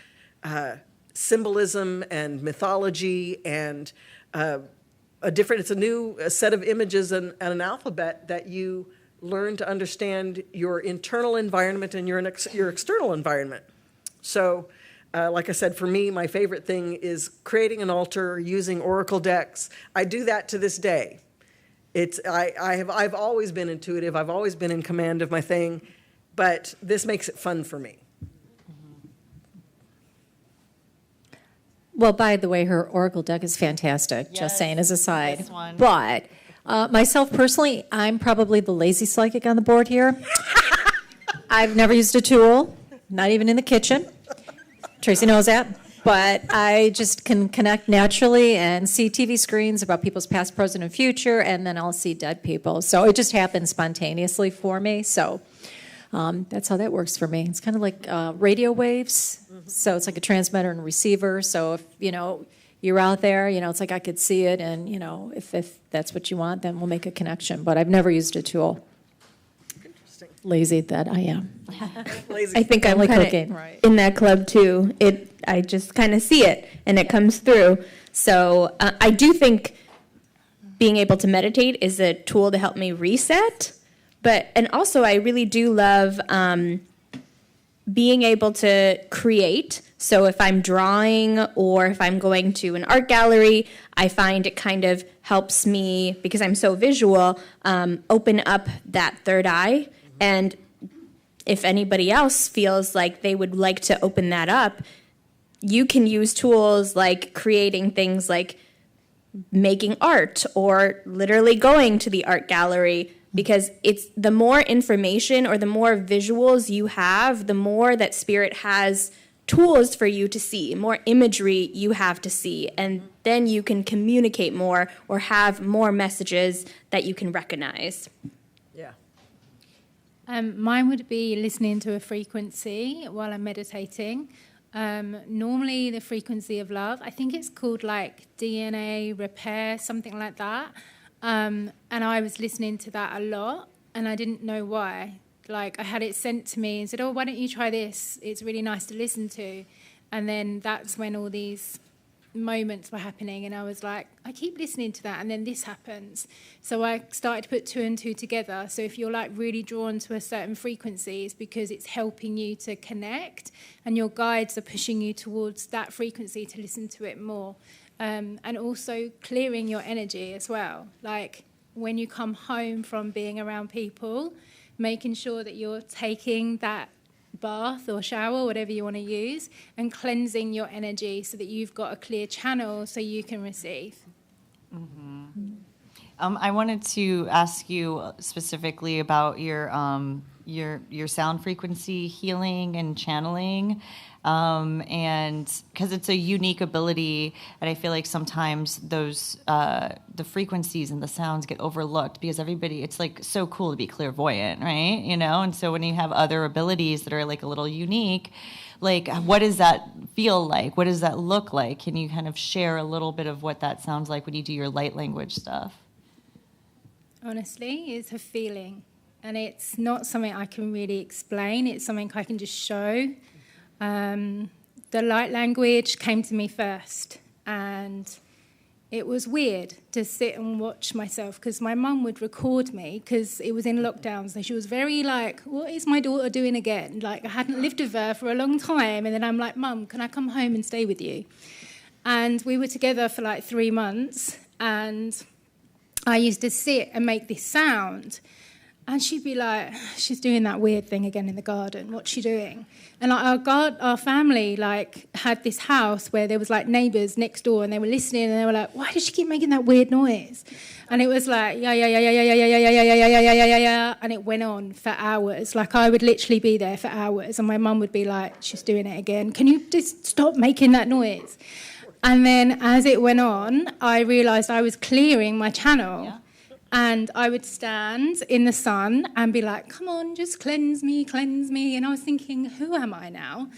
symbolism and mythology and it's a new set of images and an alphabet that you learn to understand your internal environment and your external environment. So, like I said, for me, my favorite thing is creating an altar using oracle decks. I do that to this day. I've always been intuitive. I've always been in command of my thing, but this makes it fun for me. Well, by the way, her oracle deck is fantastic, Yes, just saying as a side. this one. But myself personally, I'm probably the lazy psychic on the board here. I've never used a tool, not even in the kitchen. Tracy knows that. But I just can connect naturally and see TV screens about people's past, present, and future, and then I'll see dead people. So it just happens spontaneously for me. So that's how that works for me. It's kind of like radio waves. Mm-hmm. So it's like a transmitter and receiver. So if, you're out there, it's like I could see it, and, if that's what you want, then we'll make a connection. But I've never used a tool. Interesting. Lazy that I am. Lazy. I think I'm Only kind cooking. of in that club too. I just kind of see it, and it comes through. So I do think being able to meditate is a tool to help me reset. And also I really do love being able to create. So if I'm drawing or if I'm going to an art gallery, I find it kind of helps me, because I'm so visual, open up that third eye. And if anybody else feels like they would like to open that up, you can use tools like creating things like making art or literally going to the art gallery, because it's the more information or the more visuals you have, the more that spirit has tools for you to see, more imagery you have to see, and then you can communicate more or have more messages that you can recognize. Yeah. Mine would be listening to a frequency while I'm meditating. Normally the frequency of love. I think it's called like DNA repair, something like that. And I was listening to that a lot, and I didn't know why. Like, I had it sent to me and said, why don't you try this? It's really nice to listen to. And then that's when all these moments were happening, and I was like, I keep listening to that, and then this happens. So I started to put two and two together. So if you're like really drawn to a certain frequency, it's because it's helping you to connect, and your guides are pushing you towards that frequency to listen to it more. And also clearing your energy as well. Like when you come home from being around people, making sure that you're taking that bath or shower, whatever you want to use, and cleansing your energy so that you've got a clear channel so you can receive. Mm-hmm. I wanted to ask you specifically about your sound frequency healing and channeling. And because it's a unique ability, and I feel like sometimes those the frequencies and the sounds get overlooked because everybody, it's like so cool to be clairvoyant, right? And so when you have other abilities that are like a little unique, like what does that feel like? What does that look like? Can you kind of share a little bit of what that sounds like when you do your light language stuff? Honestly, it's a feeling, and it's not something I can really explain. It's something I can just show. The light language came to me first, and it was weird to sit and watch myself, because my mum would record me because it was in lockdown, so she was very like, what is my daughter doing again? Like, I hadn't lived with her for a long time, and then I'm like, Mum, can I come home and stay with you? And we were together for like 3 months, and I used to sit and make this sound. And she'd be like, she's doing that weird thing again in the garden. What's she doing? And like our family like had this house where there was like neighbours next door, and they were listening, and they were like, why does she keep making that weird noise? And it was like, yeah, and it went on for hours. Like I would literally be there for hours, and my mum would be like, she's doing it again. Can you just stop making that noise? And then as it went on, I realised I was clearing my channel. Yeah. And I would stand in the sun and be like, come on, just cleanse me, cleanse me. And I was thinking, who am I now?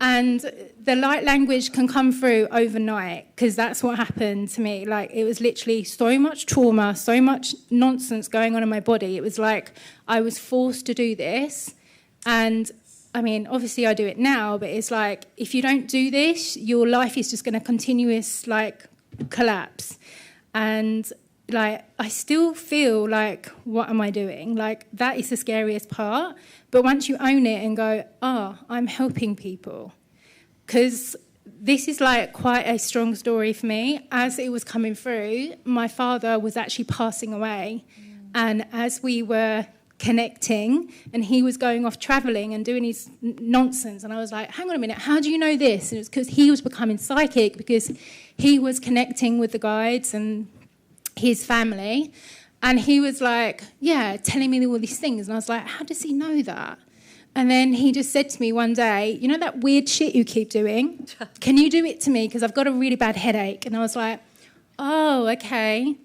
And the light language can come through overnight, because that's what happened to me. Like, it was literally so much trauma, so much nonsense going on in my body. It was like I was forced to do this. And I mean, obviously I do it now, but it's like, if you don't do this, your life is just going to continuous like collapse. And like, I still feel like, what am I doing? Like, that is the scariest part. But once you own it and go, I'm helping people. Because this is like quite a strong story for me. As it was coming through, my father was actually passing away. And as we were connecting, and he was going off travelling and doing his nonsense, and I was like, hang on a minute, how do you know this? And it was because he was becoming psychic, because he was connecting with the guides and his family, and he was like, yeah, telling me all these things. And I was like, how does he know that? And then he just said to me one day, you know that weird shit you keep doing? Can you do it to me? Because I've got a really bad headache. And I was like, oh, okay.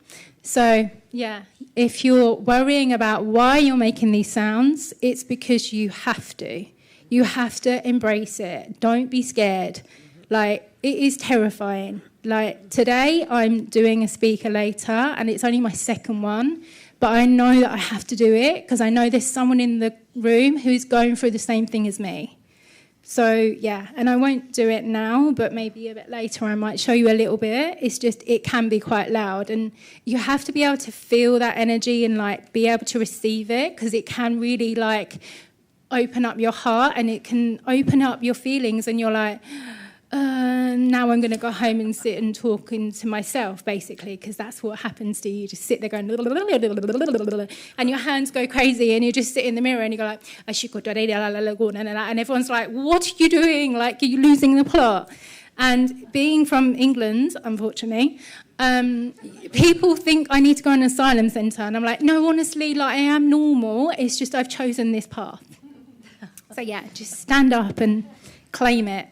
So, yeah, if you're worrying about why you're making these sounds, it's because you have to. You have to embrace it. Don't be scared. Like, it is terrifying. Like, today I'm doing a speaker later, and it's only my second one, but I know that I have to do it because I know there's someone in the room who's going through the same thing as me. So, yeah, and I won't do it now, but maybe a bit later I might show you a little bit. It's just, it can be quite loud, and you have to be able to feel that energy and, like, be able to receive it, because it can really, like, open up your heart, and it can open up your feelings, and you're like, now I'm going to go home and sit and talk into myself, basically, because that's what happens to you. You just sit there going, and your hands go crazy, and you just sit in the mirror and you go like, and everyone's like, what are you doing? Like, are you losing the plot? And being from England, unfortunately, people think I need to go in an asylum centre, and I'm like, no, honestly, like, I am normal. It's just I've chosen this path. So yeah, just stand up and claim it.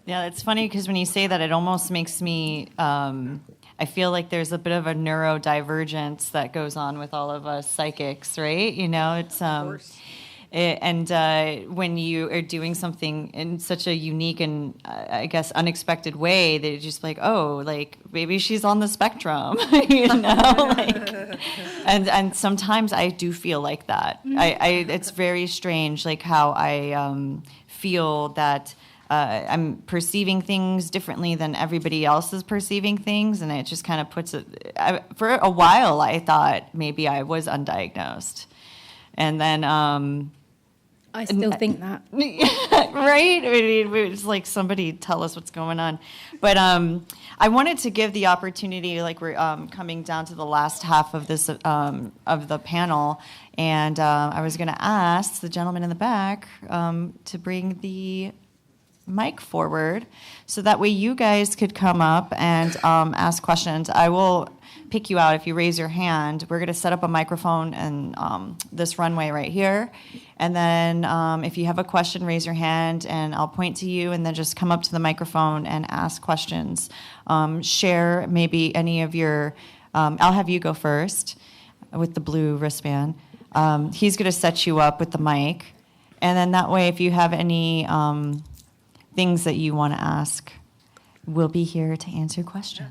Yeah, it's funny because when you say that, it almost makes me, I feel like there's a bit of a neurodivergence that goes on with all of us psychics, right? You know, it's, when you are doing something in such a unique and, I guess, unexpected way, they're just like, oh, like, maybe she's on the spectrum, you know? Like, and sometimes I do feel like that. It's very strange, like, how I feel that I'm perceiving things differently than everybody else is perceiving things, and it just kind of puts it... for a while, I thought maybe I was undiagnosed. And then... I still think that. Right? I mean, it's like, somebody tell us what's going on. But I wanted to give the opportunity, like, we're coming down to the last half of this of the panel, and I was going to ask the gentleman in the back to bring the mic forward so that way you guys could come up and ask questions. I will pick you out if you raise your hand. We're going to set up a microphone and this runway right here. And then if you have a question, raise your hand and I'll point to you, and then just come up to the microphone and ask questions. Share maybe any of your, I'll have you go first with the blue wristband. He's going to set you up with the mic. And then that way, if you have any things that you want to ask, we'll be here to answer questions.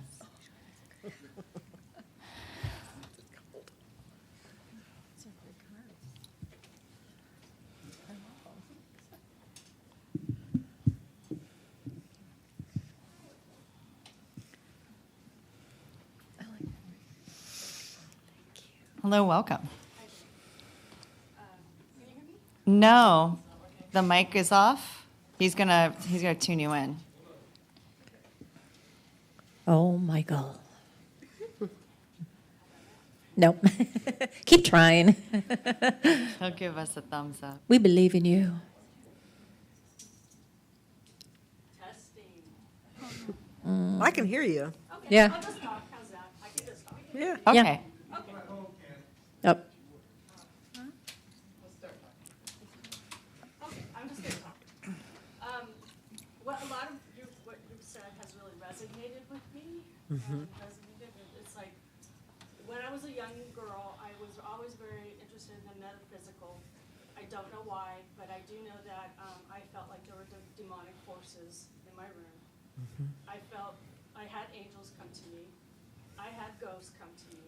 Hello, welcome. No, the mic is off. He's gonna tune you in. Oh, Michael. No. Keep trying. He'll give us a thumbs up. We believe in you. I can hear you. Yeah. I'll just talk. How's that? I can just talk. Yeah. Okay. Yep. Okay, I'm just gonna talk. What a lot of what you've said has really resonated with me. It's like when I was a young girl, I was always very interested in the metaphysical. I don't know why, but I do know that I felt like there were demonic forces in my room. I had angels come to me. I had ghosts come to me.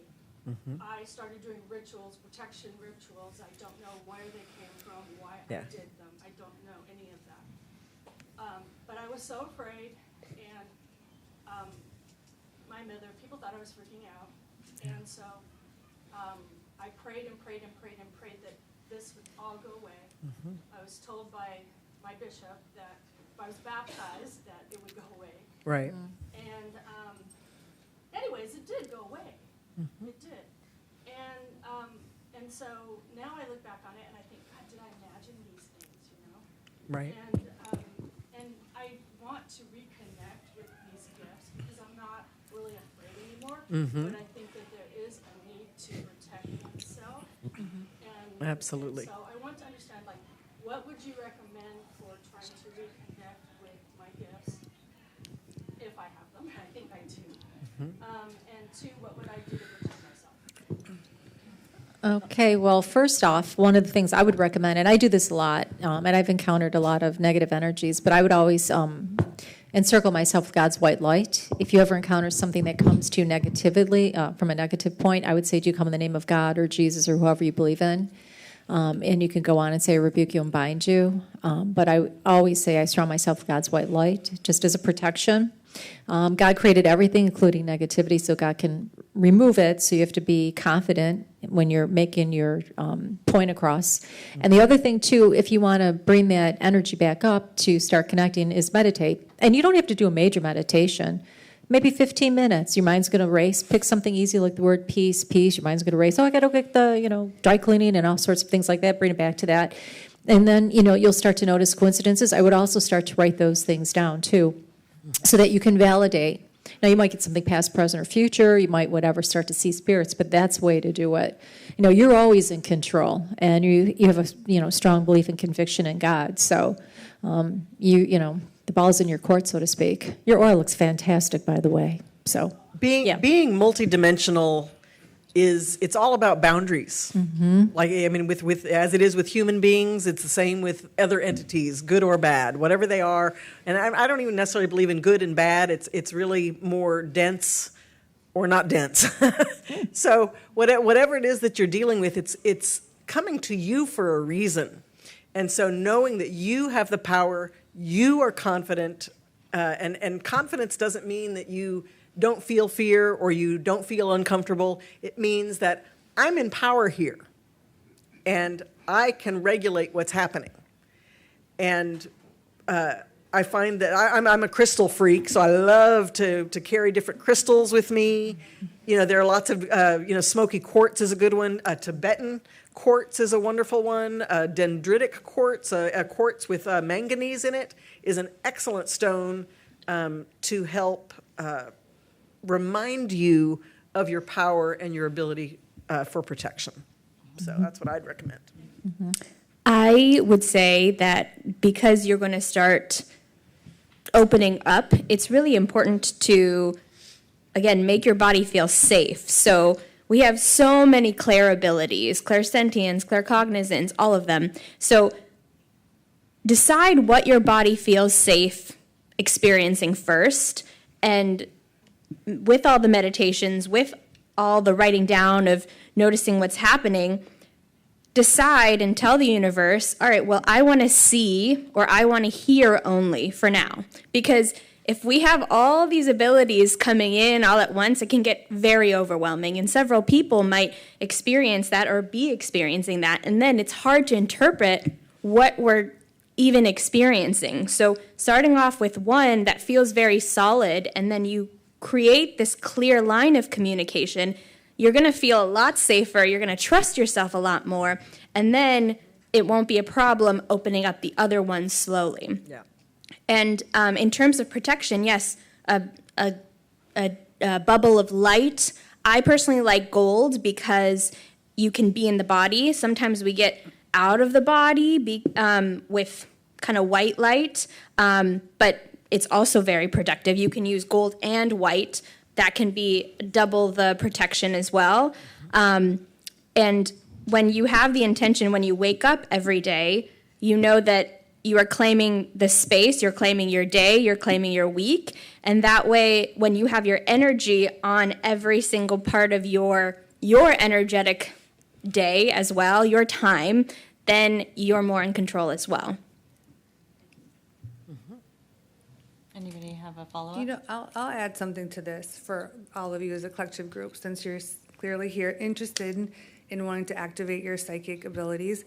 I started doing rituals, protection rituals. I don't know where they came from, why I did them. I don't know any of that. But I was so afraid, and people thought I was freaking out. And so I prayed and prayed and prayed and prayed that this would all go away. I was told by my bishop that if I was baptized, that it would go away. Right. And anyways, it did go away. It did. And so now I look back on it and I think, God, did I imagine these things, you know? Right. And I want to reconnect with these gifts because I'm not really afraid anymore. But I think that there is a need to protect oneself. Absolutely. And so I want to understand, like, what would you recommend for trying to reconnect with my gifts? If I have them, I think I do. And two, what would I do to protect myself? Okay, well, first off, one of the things I would recommend, and I do this a lot, and I've encountered a lot of negative energies, but I would always encircle myself with God's white light. If you ever encounter something that comes to you negatively, from a negative point, I would say, do you come in the name of God or Jesus or whoever you believe in? And you can go on and say, I rebuke you and bind you. But I always say I surround myself with God's white light, just as a protection. God created everything, including negativity, so God can remove it. So you have to be confident when you're making your point across. And the other thing, too, if you want to bring that energy back up to start connecting, is meditate. And you don't have to do a major meditation. Maybe 15 minutes. Your mind's going to race. Pick something easy like the word peace, peace. Your mind's going to race. Oh, I got to get the, dry cleaning and all sorts of things like that. Bring it back to that. And then, you'll start to notice coincidences. I would also start to write those things down, too, so that you can validate. Now, you might get something past, present, or future. You might, start to see spirits, but that's a way to do it. You're always in control, and you have a, strong belief and conviction in God. So, the ball's in your court, so to speak. Your oil looks fantastic, by the way. So being multidimensional it's all about boundaries. Like, I mean, with as it is with human beings, it's the same with other entities, good or bad, whatever they are. And I don't even necessarily believe in good and bad. It's really more dense or not dense. So whatever it is that you're dealing with, it's coming to you for a reason. And so knowing that you have the power, you are confident, and confidence doesn't mean that you don't feel fear or you don't feel uncomfortable. It means that I'm in power here, and I can regulate what's happening. And I find that I'm a crystal freak, so I love to carry different crystals with me. There are lots of, smoky quartz is a good one. Tibetan quartz is a wonderful one. Dendritic quartz, a quartz with manganese in it, is an excellent stone to help remind you of your power and your ability for protection. So that's what I'd recommend. I would say that because you're going to start opening up, it's really important to, again, make your body feel safe. So we have so many clair abilities, clairsentience, claircognizance, all of them. So decide what your body feels safe experiencing first, and with all the meditations, with all the writing down of noticing what's happening, decide and tell the universe, all right, well, I want to see or I want to hear only for now. Because if we have all these abilities coming in all at once, it can get very overwhelming. And several people might experience that or be experiencing that. And then it's hard to interpret what we're even experiencing. So starting off with one that feels very solid, and then you create this clear line of communication, you're going to feel a lot safer. You're going to trust yourself a lot more. And then it won't be a problem opening up the other ones slowly. Yeah. And in terms of protection, yes, a bubble of light. I personally like gold because you can be in the body. Sometimes we get out of the body with kind of white light, but it's also very protective. You can use gold and white. That can be double the protection as well. And when you have the intention, when you wake up every day, you know that you are claiming the space, you're claiming your day, you're claiming your week. And that way, when you have your energy on every single part of your energetic day as well, your time, then you're more in control as well. Anybody have a follow-up? You know, I'll add something to this for all of you as a collective group, since you're clearly here interested in wanting to activate your psychic abilities.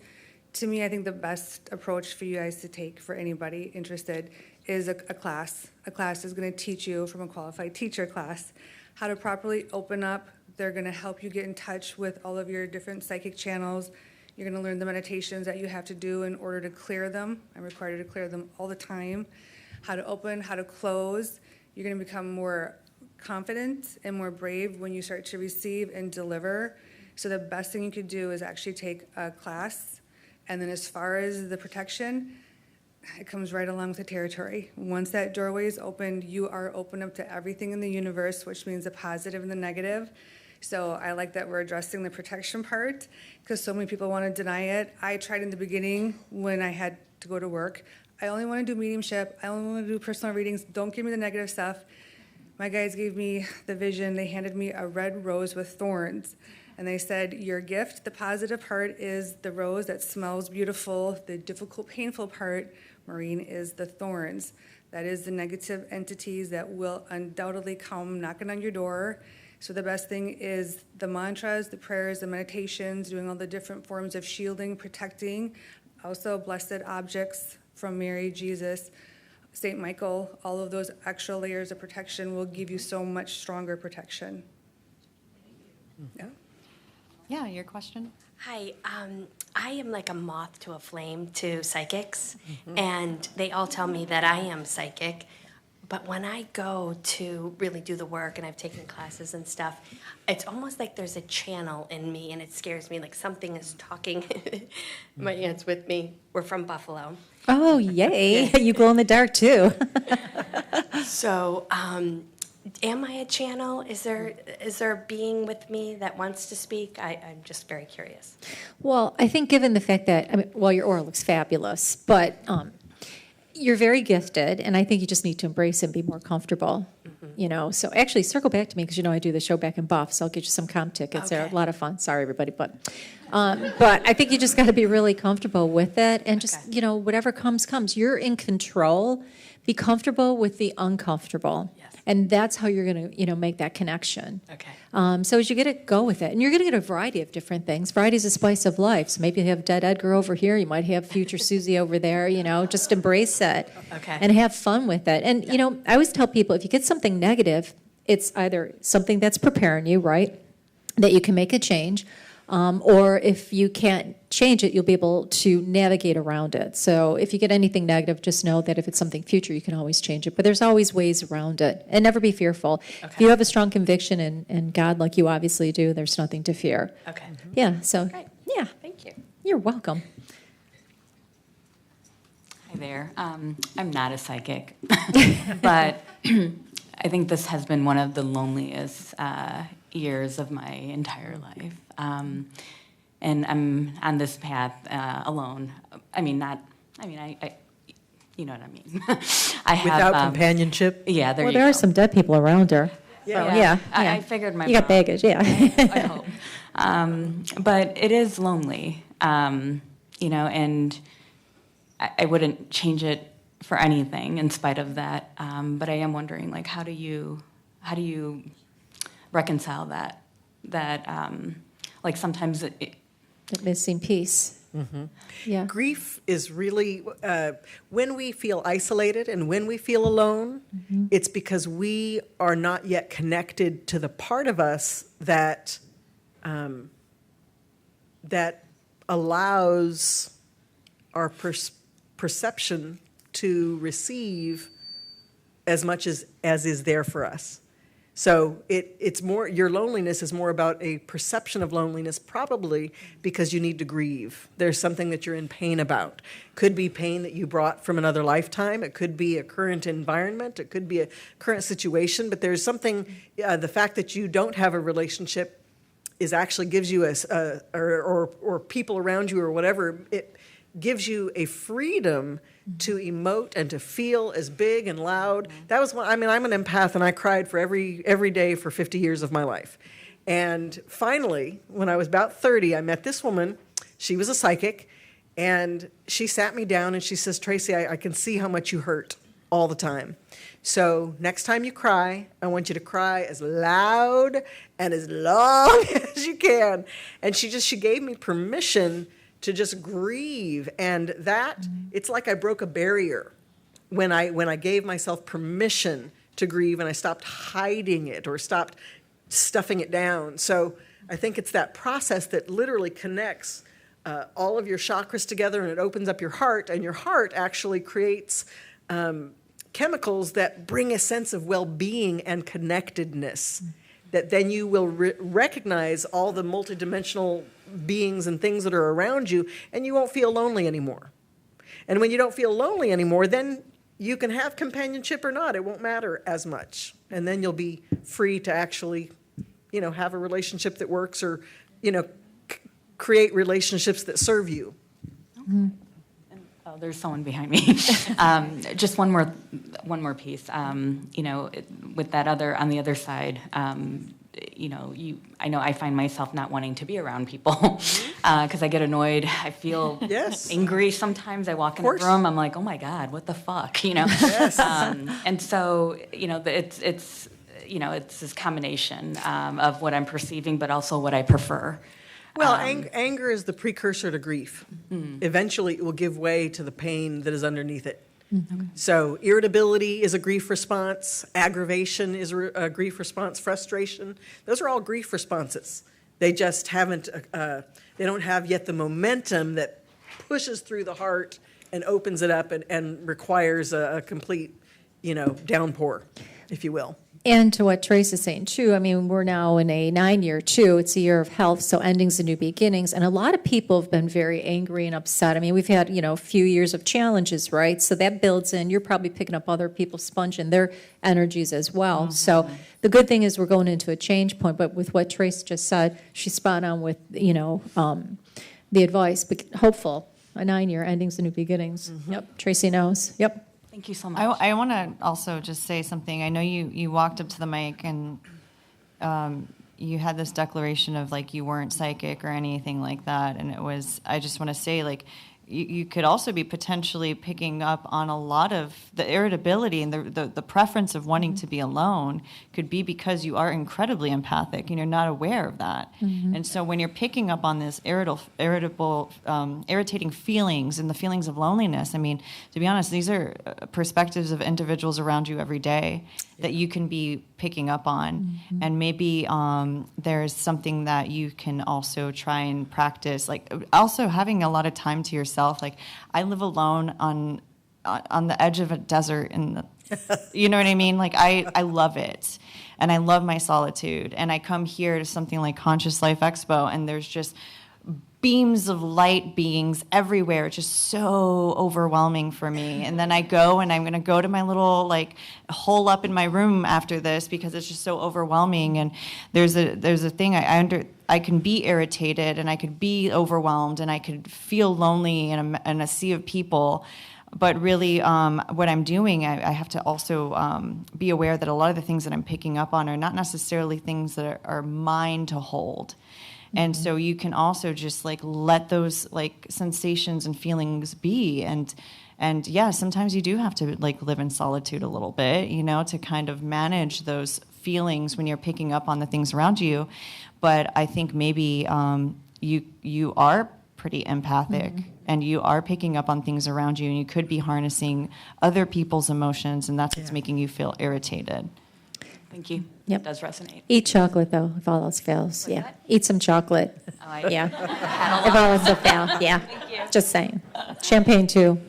To me, I think the best approach for you guys to take for anybody interested is a class. A class is going to teach you, from a qualified teacher class, how to properly open up. They're going to help you get in touch with all of your different psychic channels. You're going to learn the meditations that you have to do in order to clear them. I'm required to clear them all the time. How to open, how to close. You're going to become more confident and more brave when you start to receive and deliver. So the best thing you could do is actually take a class. And then as far as the protection, it comes right along with the territory. Once that doorway is opened, you are open up to everything in the universe, which means the positive and the negative. So I like that we're addressing the protection part, because so many people want to deny it. I tried in the beginning when I had to go to work. I only want to do mediumship. I only want to do personal readings. Don't give me the negative stuff. My guides gave me the vision. They handed me a red rose with thorns. And they said, your gift, the positive part, is the rose that smells beautiful. The difficult, painful part, Maureen, is the thorns. That is the negative entities that will undoubtedly come knocking on your door. So the best thing is the mantras, the prayers, the meditations, doing all the different forms of shielding, protecting. Also, blessed objects from Mary, Jesus, St. Michael. All of those extra layers of protection will give you so much stronger protection. Yeah. Yeah, your question? Hi, I am like a moth to a flame to psychics, and they all tell me that I am psychic. But when I go to really do the work, and I've taken classes and stuff, it's almost like there's a channel in me, and it scares me, like something is talking. My aunt's with me. We're from Buffalo. Oh, yay. You glow in the dark, too. So, am I a channel? Is there a being with me that wants to speak? I'm just very curious. Well, I think given the fact that, your aura looks fabulous, but you're very gifted, and I think you just need to embrace it and be more comfortable, So actually, circle back to me, because I do the show back in Buff, so I'll get you some comp tickets. Okay. They're a lot of fun. Sorry, everybody, but I think you just got to be really comfortable with it, and just, whatever comes. You're in control. Be comfortable with the uncomfortable. Yes. And that's how you're going to, make that connection. Okay. So as you get it, go with it. And you're going to get a variety of different things. Variety is a spice of life. So maybe you have dead Edgar over here. You might have future Susie over there, just embrace it. Okay. And have fun with it. And, I always tell people, if you get something negative, it's either something that's preparing you, right, that you can make a change, or if you can't change it, you'll be able to navigate around it. So if you get anything negative, just know that if it's something future, you can always change it. But there's always ways around it. And never be fearful. Okay. If you have a strong conviction in God, like you obviously do, there's nothing to fear. Okay. Yeah, so, Great. yeah. Thank you. You're welcome. Hi there. I'm not a psychic, but I think this has been one of the loneliest years of my entire life. And I'm on this path alone. I you know what I mean. I have, Without companionship? Yeah, There you are go. some dead people around her. Yeah. So, yeah. I figured my You got mom- baggage, yeah. I hope. But it is lonely, and I wouldn't change it for anything in spite of that. But I am wondering, like, how do you reconcile that like sometimes The missing piece. Yeah. Grief is really, when we feel isolated and when we feel alone, it's because we are not yet connected to the part of us that that allows our perception to receive as much as is there for us. So it's more, your loneliness is more about a perception of loneliness, probably because you need to grieve. There's something that you're in pain about. Could be pain that you brought from another lifetime. It could be a current environment. It could be a current situation. But there's something, the fact that you don't have a relationship is actually gives you or people around you or whatever, it gives you a freedom to emote and to feel as big and loud. That was one, I mean, I'm an empath and I cried for every day for 50 years of my life. And finally, when I was about 30, I met this woman. She was a psychic, and she sat me down and she says, Tracy, I can see how much you hurt all the time. So next time you cry, I want you to cry as loud and as long as you can. And she gave me permission to just grieve, and that it's like I broke a barrier when I gave myself permission to grieve, and I stopped hiding it or stopped stuffing it down. So I think it's that process that literally connects all of your chakras together, and it opens up your heart, and your heart actually creates chemicals that bring a sense of well-being and connectedness. That then you will recognize all the multidimensional beings and things that are around you, and you won't feel lonely anymore. And when you don't feel lonely anymore, then you can have companionship or not. It won't matter as much. And then you'll be free to actually, have a relationship that works, or, create relationships that serve you. Mm-hmm. Oh, there's someone behind me. Just one more piece. With that on the other side, I know I find myself not wanting to be around people because I get annoyed. I feel angry sometimes. I walk in a room, I'm like, oh my God, what the fuck, Yes. And so, it's this combination of what I'm perceiving, but also what I prefer. Well, anger is the precursor to grief. Mm-hmm. Eventually, it will give way to the pain that is underneath it. Mm-hmm. So irritability is a grief response. Aggravation is a grief response. Frustration. Those are all grief responses. They just haven't, they don't have yet the momentum that pushes through the heart and opens it up and requires a complete, downpour, if you will. And to what Trace is saying, too, I mean, we're now in a 9-year, too. It's a year of health, so endings and new beginnings. And a lot of people have been very angry and upset. I mean, we've had, a few years of challenges, right? So that builds in. You're probably picking up other people sponging their energies as well. Mm-hmm. So the good thing is we're going into a change point. But with what Trace just said, she's spot on with, the advice. But hopeful, a 9-year endings and new beginnings. Mm-hmm. Yep, Tracy knows. Yep. Thank you so much. I want to also just say something. I know you walked up to the mic and you had this declaration of like you weren't psychic or anything like that. And I just want to say like you could also be potentially picking up on a lot of the irritability and the preference of wanting to be alone could be because you are incredibly empathic and you're not aware of that. Mm-hmm. And so when you're picking up on this irritating feelings and the feelings of loneliness, I mean, to be honest, these are perspectives of individuals around you every day that you can be picking up on. Mm-hmm. And maybe there's something that you can also try and practice, like also having a lot of time to yourself. Like I live alone on the edge of a desert you know what I mean? Like I love it. And I love my solitude. And I come here to something like Conscious Life Expo and there's just beams of light beings everywhere. It's just so overwhelming for me. And then I go and I'm going to go to my little like hole up in my room after this because it's just so overwhelming. And there's a thing I can be irritated and I could be overwhelmed and I could feel lonely in a sea of people. But really, what I'm doing, I have to also be aware that a lot of the things that I'm picking up on are not necessarily things that are mine to hold. And so you can also just like let those like sensations and feelings be. And yeah, sometimes you do have to like live in solitude a little bit, to kind of manage those feelings when you're picking up on the things around you. But I think maybe you are pretty empathic, and you are picking up on things around you, and you could be harnessing other people's emotions, and that's what's making you feel irritated. Thank you. Yep. It does resonate. Eat chocolate, though, if all else fails. What's Yeah. that? Eat some chocolate. Oh, I Yeah. had a If lot. all else will fail. Yeah. Thank you. Just saying. Champagne, too.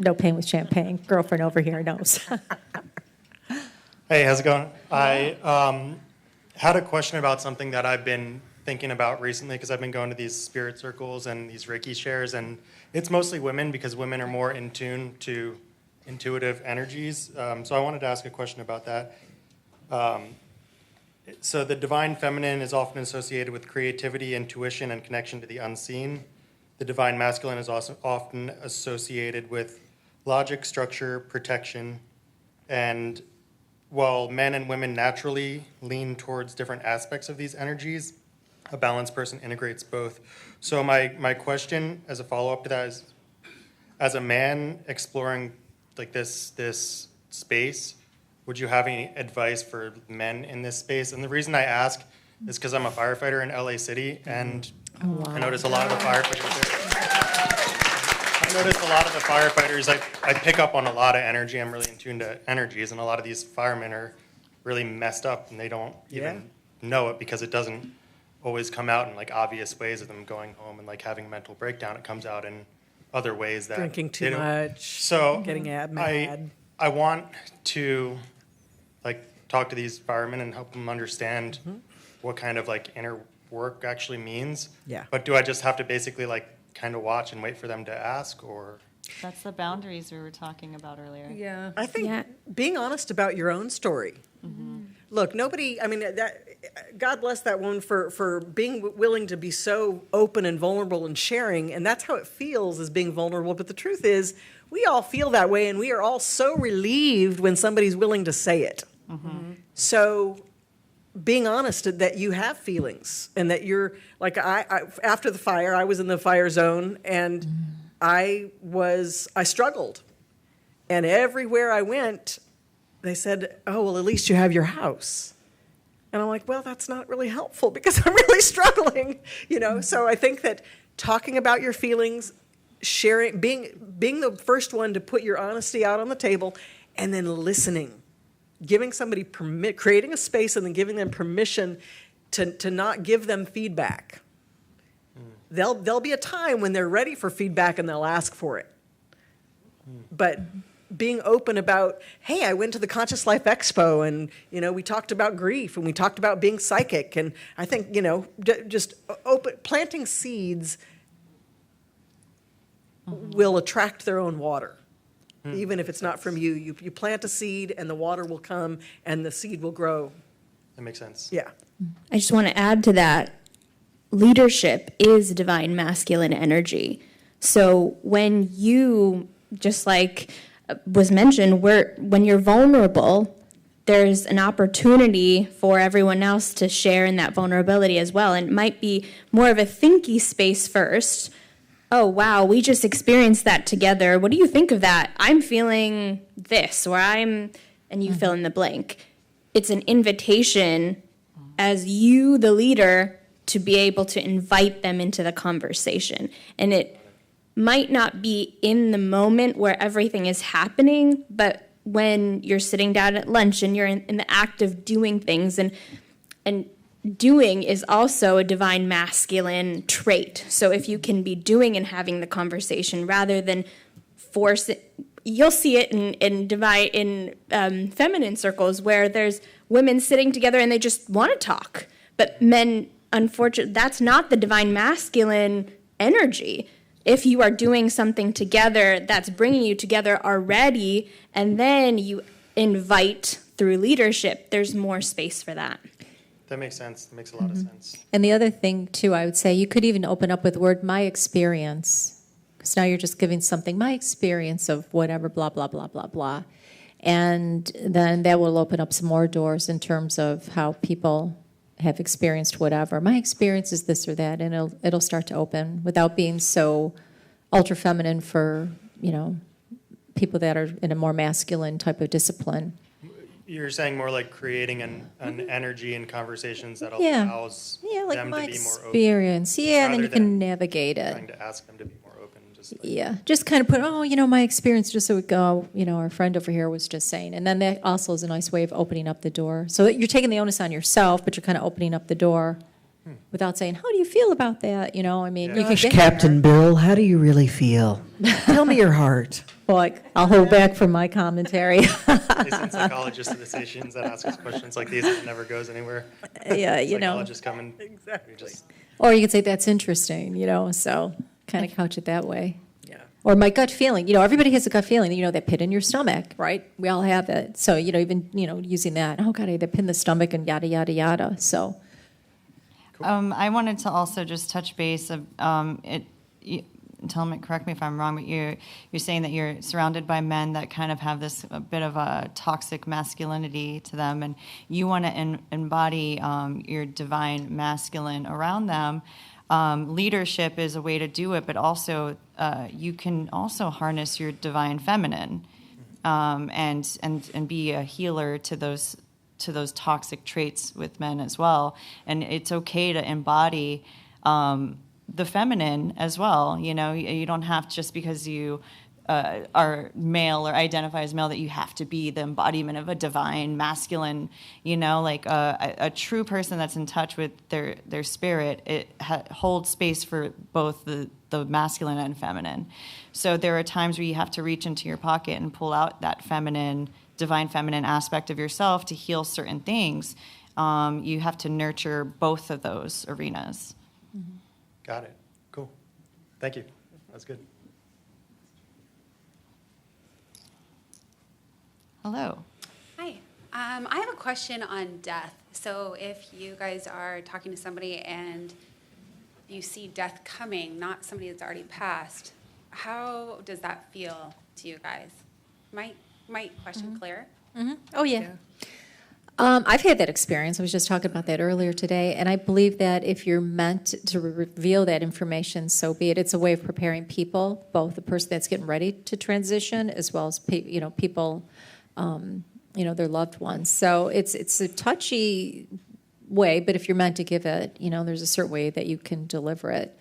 No pain with champagne. Girlfriend over here knows. Hey, how's it going? I had a question about something that I've been thinking about recently because I've been going to these spirit circles and these Reiki shares, and it's mostly women because women are more in tune to intuitive energies. So I wanted to ask a question about that. So the divine feminine is often associated with creativity, intuition, and connection to the unseen. The divine masculine is also often associated with logic, structure, protection, and while men and women naturally lean towards different aspects of these energies, a balanced person integrates both. So my question as a follow-up to that is, as a man exploring like this space, would you have any advice for men in this space? And the reason I ask is because I'm a firefighter in LA City, and I notice a lot of the firefighters I pick up on a lot of energy. I'm really in tune to energies, and a lot of these firemen are really messed up, and they don't even know it because it doesn't always come out in like obvious ways of them going home and like having a mental breakdown. It comes out in other ways that Drinking too they don't- much, So getting mad. I want to like talk to these firemen and help them understand what kind of like inner work actually means. Yeah. But do I just have to basically like kind of watch and wait for them to ask, or? That's the boundaries we were talking about earlier. Yeah. I think Yeah. being honest about your own story. Look, nobody, I mean, God bless that woman for being willing to be so open and vulnerable and sharing, and that's how it feels, is being vulnerable. But the truth is, we all feel that way, and we are all so relieved when somebody's willing to say it. So being honest that you have feelings and that you're, like I after the fire, I was in the fire zone, and I struggled. And everywhere I went, they said, oh, well, at least you have your house. And I'm like, well, that's not really helpful because I'm really struggling, you know? So I think that talking about your feelings, sharing, being the first one to put your honesty out on the table, and then listening, giving somebody creating a space and then giving them permission to not give them feedback. There'll be a time when they're ready for feedback and they'll ask for it. But being open about, hey, I went to the Conscious Life Expo, and you know, we talked about grief, and we talked about being psychic, and I think, you know, just planting seeds will attract their own water. Even if it's not from you, you plant a seed, and the water will come, and the seed will grow. That makes sense. Yeah. I just want to add to that, leadership is divine masculine energy. So when you, just like was mentioned, when you're vulnerable, there's an opportunity for everyone else to share in that vulnerability as well. And it might be more of a thinky space first. Oh, wow, we just experienced that together. What do you think of that? I'm feeling this, or and you fill in the blank. It's an invitation as you, the leader, to be able to invite them into the conversation. And it might not be in the moment where everything is happening, but when you're sitting down at lunch and you're in the act of doing things, and doing is also a divine masculine trait. So if you can be doing and having the conversation rather than force it, you'll see it in feminine circles where there's women sitting together and they just want to talk. But men, unfortunately, that's not the divine masculine energy. If you are doing something together that's bringing you together already, and then you invite through leadership, there's more space for that. That makes sense. That makes a lot of sense. And the other thing, too, I would say, you could even open up with the word my experience. Because now you're just giving something, my experience of whatever, blah, blah, blah, blah, blah. And then that will open up some more doors in terms of how people have experienced whatever. My experience is this or that, and it'll start to open without being so ultra feminine for, you know, people that are in a more masculine type of discipline. You're saying more like creating an energy in conversations that Yeah. allows Like them my to be more open. experience. Yeah, and then rather you can than navigate it. Trying to ask them to be more open. Just like, Yeah, just kind of put, my experience, just so we go, our friend over here was just saying. And then that also is a nice way of opening up the door. So that you're taking the onus on yourself, but you're kind of opening up the door without saying, how do you feel about that? You Gosh, could get Captain Bill, how do you really feel? Tell me your heart. Well, I'll hold back from my commentary. They send psychologists to the stations that ask us questions like these, and it never goes anywhere. Yeah, Psychologists come and Exactly. Or you could say, that's interesting, so kind of couch it that way. Yeah. Or my gut feeling, everybody has a gut feeling, that pit in your stomach, right? We all have it. So, even, using that, oh, God, I had a pit in the stomach and yada, yada, yada. So. I wanted to also just touch base of correct me if I'm wrong, but you're saying that you're surrounded by men that kind of have this a bit of a toxic masculinity to them, and you want to embody your divine masculine around them. Leadership is a way to do it, but also you can also harness your divine feminine and be a healer to those toxic traits with men as well. And it's okay to embody the feminine as well. You don't have, just because you are male or identify as male, that you have to be the embodiment of a divine masculine. Like a true person that's in touch with their spirit, it holds space for both the masculine and feminine. So there are times where you have to reach into your pocket and pull out that divine feminine aspect of yourself to heal certain things. You have to nurture both of those arenas. Got it. Cool. Thank you. That's good. Hello. Hi. I have a question on death. So if you guys are talking to somebody and you see death coming, not somebody that's already passed, how does that feel to you guys? My question clear? Mm-hmm. Oh, yeah. I've had that experience. I was just talking about that earlier today, and I believe that if you're meant to reveal that information, so be it. It's a way of preparing people, both the person that's getting ready to transition as well as people, their loved ones. So it's a touchy way, but if you're meant to give it, there's a certain way that you can deliver it.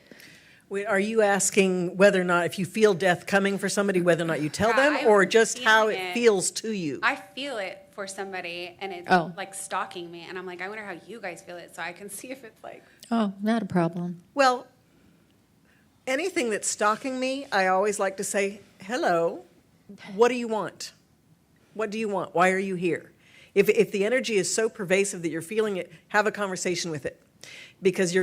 Wait, are you asking whether or not, if you feel death coming for somebody, whether or not you tell them, or just how it feels to you? I feel it for somebody, and it's like stalking me, and I'm like, I wonder how you guys feel it, so I can see if it's like. Oh, not a problem. Well, anything that's stalking me, I always like to say, hello, what do you want? What do you want? Why are you here? If the energy is so pervasive that you're feeling it, have a conversation with it. Because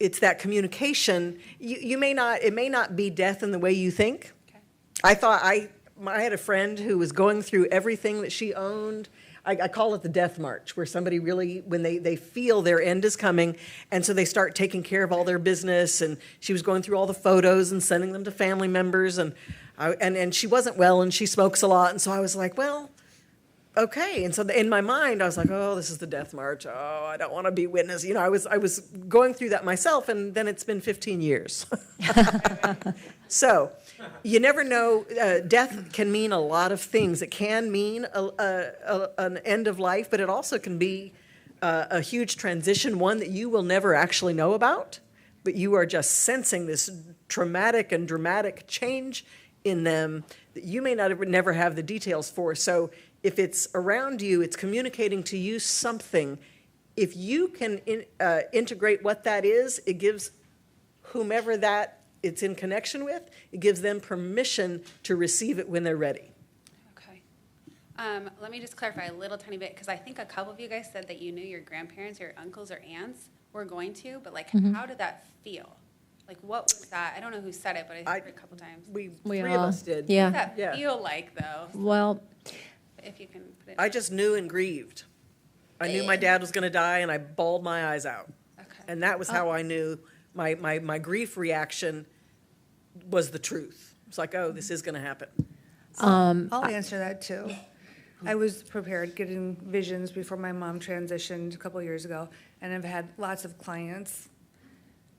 it's that communication. It may not be death in the way you think. Okay. I had a friend who was going through everything that she owned. I call it the death march, where somebody really, when they feel their end is coming, and so they start taking care of all their business, and she was going through all the photos and sending them to family members, and she wasn't well, and she smokes a lot, and so I was like, well, okay. And so in my mind, I was like, oh, this is the death march. Oh, I don't want to be witness. I was going through that myself, and then it's been 15 years. So you never know. Death can mean a lot of things. It can mean an end of life, but it also can be a huge transition, one that you will never actually know about, but you are just sensing this traumatic and dramatic change in them that you may never have the details for. So if it's around you, it's communicating to you something. If you can integrate what that is, it gives whomever that it's in connection with, it gives them permission to receive it when they're ready. Okay. Let me just clarify a little tiny bit, because I think a couple of you guys said that you knew your grandparents, your uncles or aunts were going to, but how did that feel? Like, what was that? I don't know who said it, but I heard it a couple times. We We three all- of us did. yeah. What does that feel like, though? Well, If you can put it. I just knew and grieved. I knew my dad was going to die, and I bawled my eyes out. Okay. And that was how I knew my grief reaction was the truth. It's like, oh, this is going to happen. I'll answer that too. I was prepared, getting visions before my mom transitioned a couple years ago, and I've had lots of clients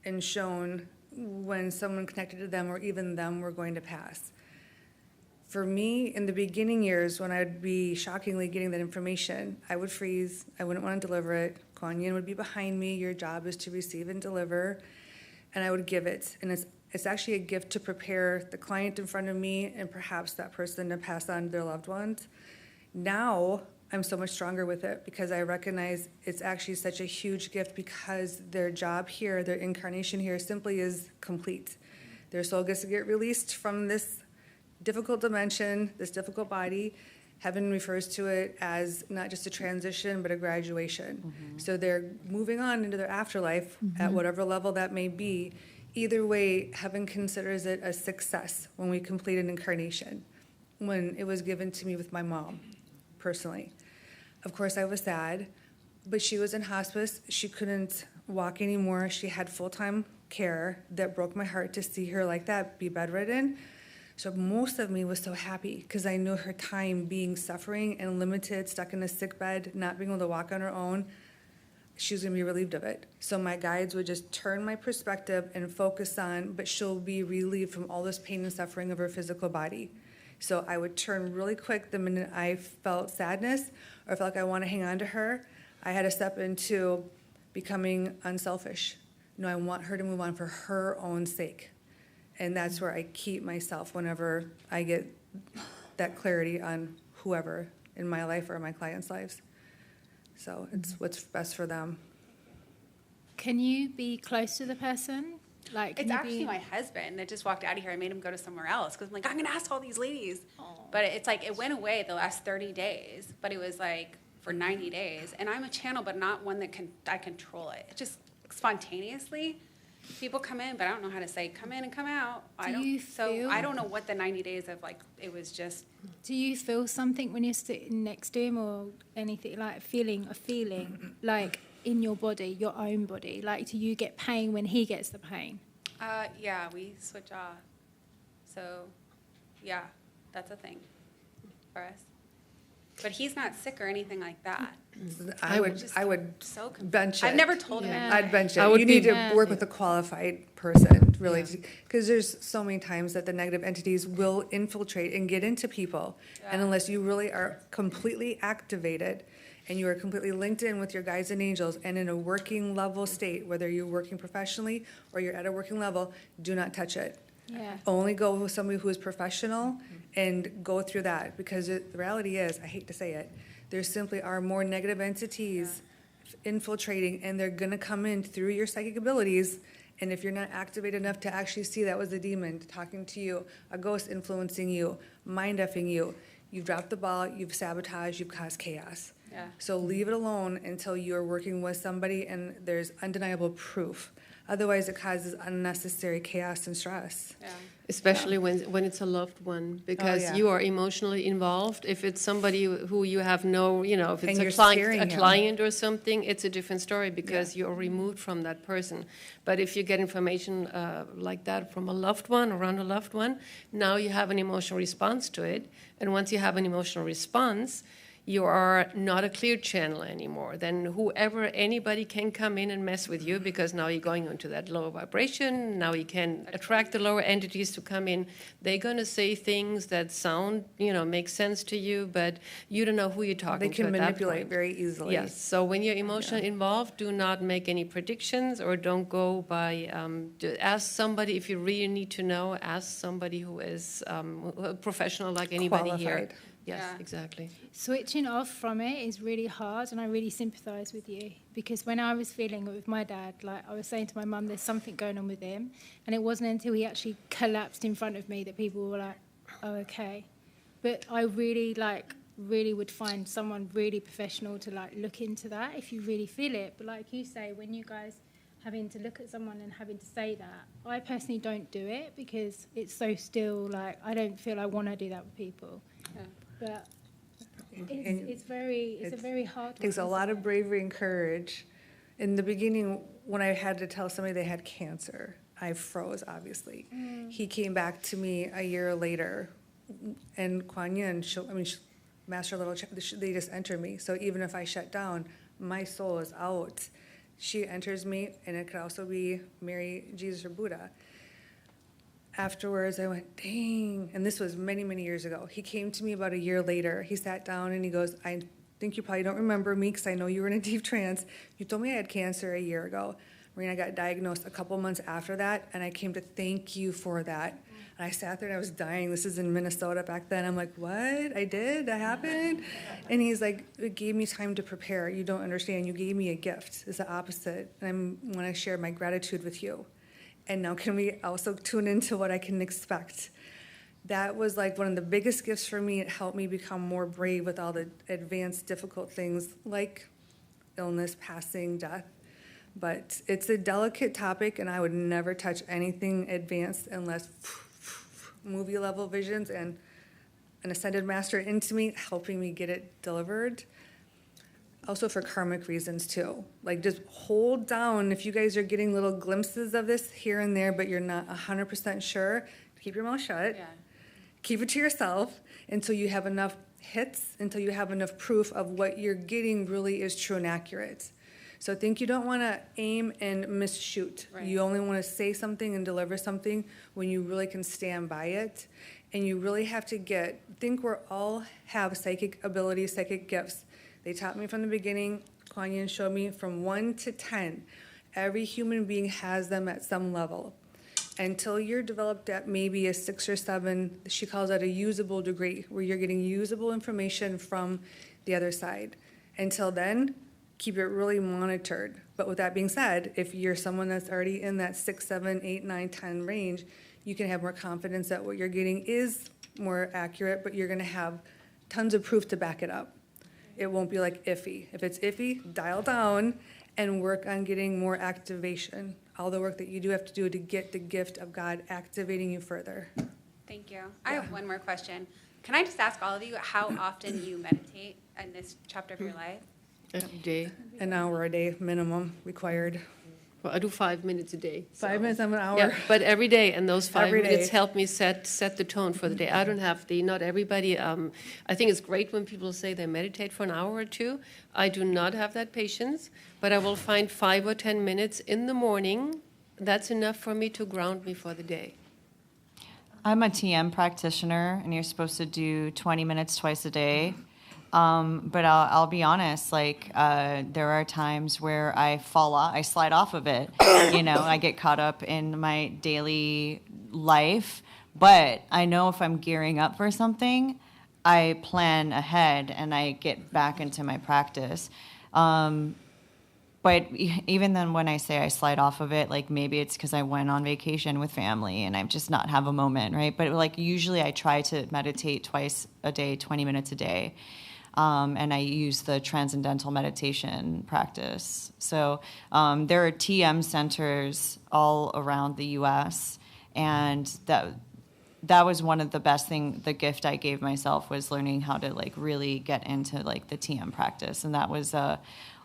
and shown when someone connected to them or even them were going to pass. For me, in the beginning years, when I'd be shockingly getting that information, I would freeze. I wouldn't want to deliver it. Kuan Yin would be behind me. Your job is to receive and deliver. And I would give it. And it's actually a gift to prepare the client in front of me and perhaps that person to pass on to their loved ones. Now, I'm so much stronger with it because I recognize it's actually such a huge gift because their job here, their incarnation here simply is complete. Their soul gets to get released from this difficult dimension, this difficult body. Heaven refers to it as not just a transition, but a graduation. So they're moving on into their afterlife at whatever level that may be. Either way, heaven considers it a success when we complete an incarnation, when it was given to me with my mom, personally. Of course, I was sad, but she was in hospice. She couldn't walk anymore. She had full-time care. That broke my heart to see her like that, be bedridden. So most of me was so happy because I knew her time being suffering and limited, stuck in a sick bed, not being able to walk on her own, she was going to be relieved of it. So my guides would just turn my perspective and focus on, but she'll be relieved from all this pain and suffering of her physical body. So I would turn really quick the minute I felt sadness or felt like I want to hang on to her. I had to step into becoming unselfish. No, I want her to move on for her own sake. And that's where I keep myself whenever I get that clarity on whoever in my life or my clients' lives. So it's what's best for them. Can you be close to the person? Like, It's actually my husband that just walked out of here. I made him go to somewhere else because I'm like, I'm going to ask all these ladies. But it's like it went away the last 30 days, but it was like for 90 days. And I'm a channel, but not one that I control it. It just spontaneously. People come in, but I don't know how to say come in and come out. I don't know what the 90 days of like it was just. Do you feel something when you're sitting next to him, or anything like a feeling like in your body, your own body? Like, do you get pain when he gets the pain? Yeah, we switch off. So, yeah, that's a thing for us. But he's not sick or anything like that. I would So bench it. I've never told him anything. I'd bench it. You need to work with a qualified person, really, because there's so many times that the negative entities will infiltrate and get into people. And unless you really are completely activated and you are completely linked in with your guides and angels and in a working level state, whether you're working professionally or you're at a working level, do not touch it. Yeah. Only go with somebody who is professional and go through that, because the reality is, I hate to say it, there simply are more negative entities infiltrating, and they're going to come in through your psychic abilities. And if you're not activated enough to actually see that was a demon talking to you, a ghost influencing you, mind effing you, you've dropped the ball, you've sabotaged, you've caused chaos. Yeah. So leave it alone until you're working with somebody and there's undeniable proof. Otherwise, it causes unnecessary chaos and stress. Yeah. Especially when it's a loved one, because you are emotionally involved. If it's somebody who you have no, if it's a client or something, it's a different story because you're removed from that person. But if you get information like that from a loved one, around a loved one, now you have an emotional response to it. And once you have an emotional response, you are not a clear channel anymore. Then anybody can come in and mess with you, because now you're going into that lower vibration. Now you can attract the lower entities to come in. They're going to say things that sound, make sense to you, but you don't know who you're talking to at that point. They can manipulate very easily. Yes. So when you're emotionally involved, do not make any predictions, or don't go by, ask somebody, if you really need to know, ask somebody who is a professional like anybody here. Yes, exactly. Switching off from it is really hard, and I really sympathise with you, because when I was feeling it with my dad, like I was saying to my mum, there's something going on with him, and it wasn't until he actually collapsed in front of me that people were like, oh, okay. But I really would find someone really professional to look into that if you really feel it. But like you say, when you guys having to look at someone and having to say that, I personally don't do it because it's so still, I don't feel I want to do that with people. Yeah. But it's a very hard one. It takes a lot of bravery and courage. In the beginning, when I had to tell somebody they had cancer, I froze, obviously. He came back to me a year later, and Kuan Yin, Master Little, they just enter me. So even if I shut down, my soul is out. She enters me, and it could also be Mary, Jesus, or Buddha. afterwards, I went, dang. And this was many, many years ago. He came to me about a year later. He sat down and he goes, I think you probably don't remember me because I know you were in a deep trance. You told me I had cancer a year ago. Maureen, I got diagnosed a couple months after that, and I came to thank you for that. And I sat there and I was dying. This is in Minnesota back then. I'm like, what? I did? That happened? And he's like, it gave me time to prepare. You don't understand. You gave me a gift. It's the opposite. And I want to share my gratitude with you. And now can we also tune into what I can expect? That was like one of the biggest gifts for me. It helped me become more brave with all the advanced, difficult things like illness, passing, death. But it's a delicate topic, and I would never touch anything advanced unless movie-level visions and an ascended master into me, helping me get it delivered. Also for karmic reasons, too. Like, just hold down. If you guys are getting little glimpses of this here and there, but you're not 100% sure, keep your mouth shut. Yeah. Keep it to yourself until you have enough hits, until you have enough proof of what you're getting really is true and accurate. So I think you don't want to aim and misshoot. Right. You only want to say something and deliver something when you really can stand by it. And you really have to think we all have psychic abilities, psychic gifts. They taught me from the beginning, Kuan Yin showed me from 1 to 10. Every human being has them at some level. Until you're developed at maybe a 6 or 7, she calls that a usable degree, where you're getting usable information from the other side. Until then, keep it really monitored. But with that being said, if you're someone that's already in that 6, 7, 8, 9, 10 range, you can have more confidence that what you're getting is more accurate, but you're going to have tons of proof to back it up. It won't be like iffy. If it's iffy, dial down and work on getting more activation. All the work that you do have to do to get the gift of God activating you further. Thank you. I have one more question. Can I just ask all of you how often you meditate in this chapter of your life? Every day. An hour a day minimum required. Well, I do 5 minutes a day. 5 minutes, I'm an hour. Yeah, but every day, and those 5 Every minutes day. help me set the tone for the day. I don't have not everybody, I think it's great when people say they meditate for an hour or two. I do not have that patience, but I will find 5 or 10 minutes in the morning. That's enough for me to ground me for the day. I'm a TM practitioner, and you're supposed to do 20 minutes twice a day. But I'll be honest, like, there are times where I fall off, I slide off of it. I get caught up in my daily life. But I know if I'm gearing up for something, I plan ahead and I get back into my practice. But even then, when I say I slide off of it, like, maybe it's because I went on vacation with family and I'm just not have a moment, right? But like, usually I try to meditate twice a day, 20 minutes a day. And I use the transcendental meditation practice. So there are TM centers all around the U.S., and that was one of the best the gift I gave myself was learning how to like really get into like the TM practice, and that was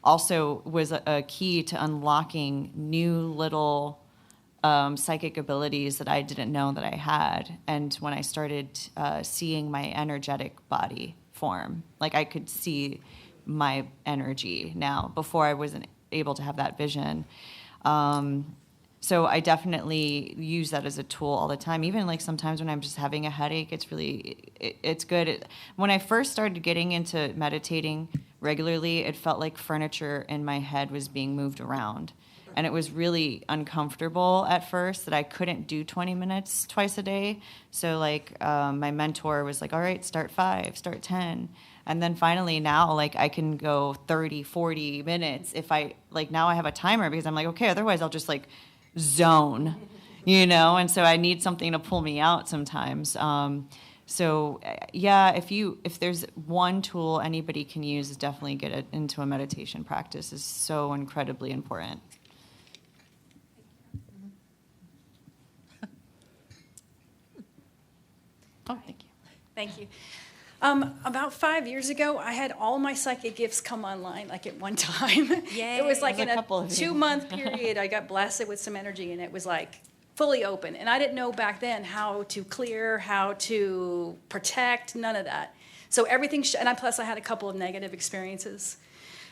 also was a key to unlocking new little psychic abilities that I didn't know that I had. And when I started seeing my energetic body form, like I could see my energy now. Before I wasn't able to have that vision. So I definitely use that as a tool all the time. Even like sometimes when I'm just having a headache, it's good. When I first started getting into meditating regularly, it felt like furniture in my head was being moved around. And it was really uncomfortable at first that I couldn't do 20 minutes twice a day. So like my mentor was like, all right, start 5, start 10. And then finally now, like I can go 30, 40 minutes if now I have a timer because I'm like, okay, otherwise I'll just like zone, and so I need something to pull me out sometimes. So yeah, if there's one tool anybody can use, is definitely get it into a meditation practice is so incredibly important. Oh, thank you. Thank you. About 5 years ago, I had all my psychic gifts come online, like at one time. Yay. It was like in a 2-month period, I got blasted with some energy, and it was like fully open. And I didn't know back then how to clear, how to protect, none of that. So everything, plus I had a couple of negative experiences.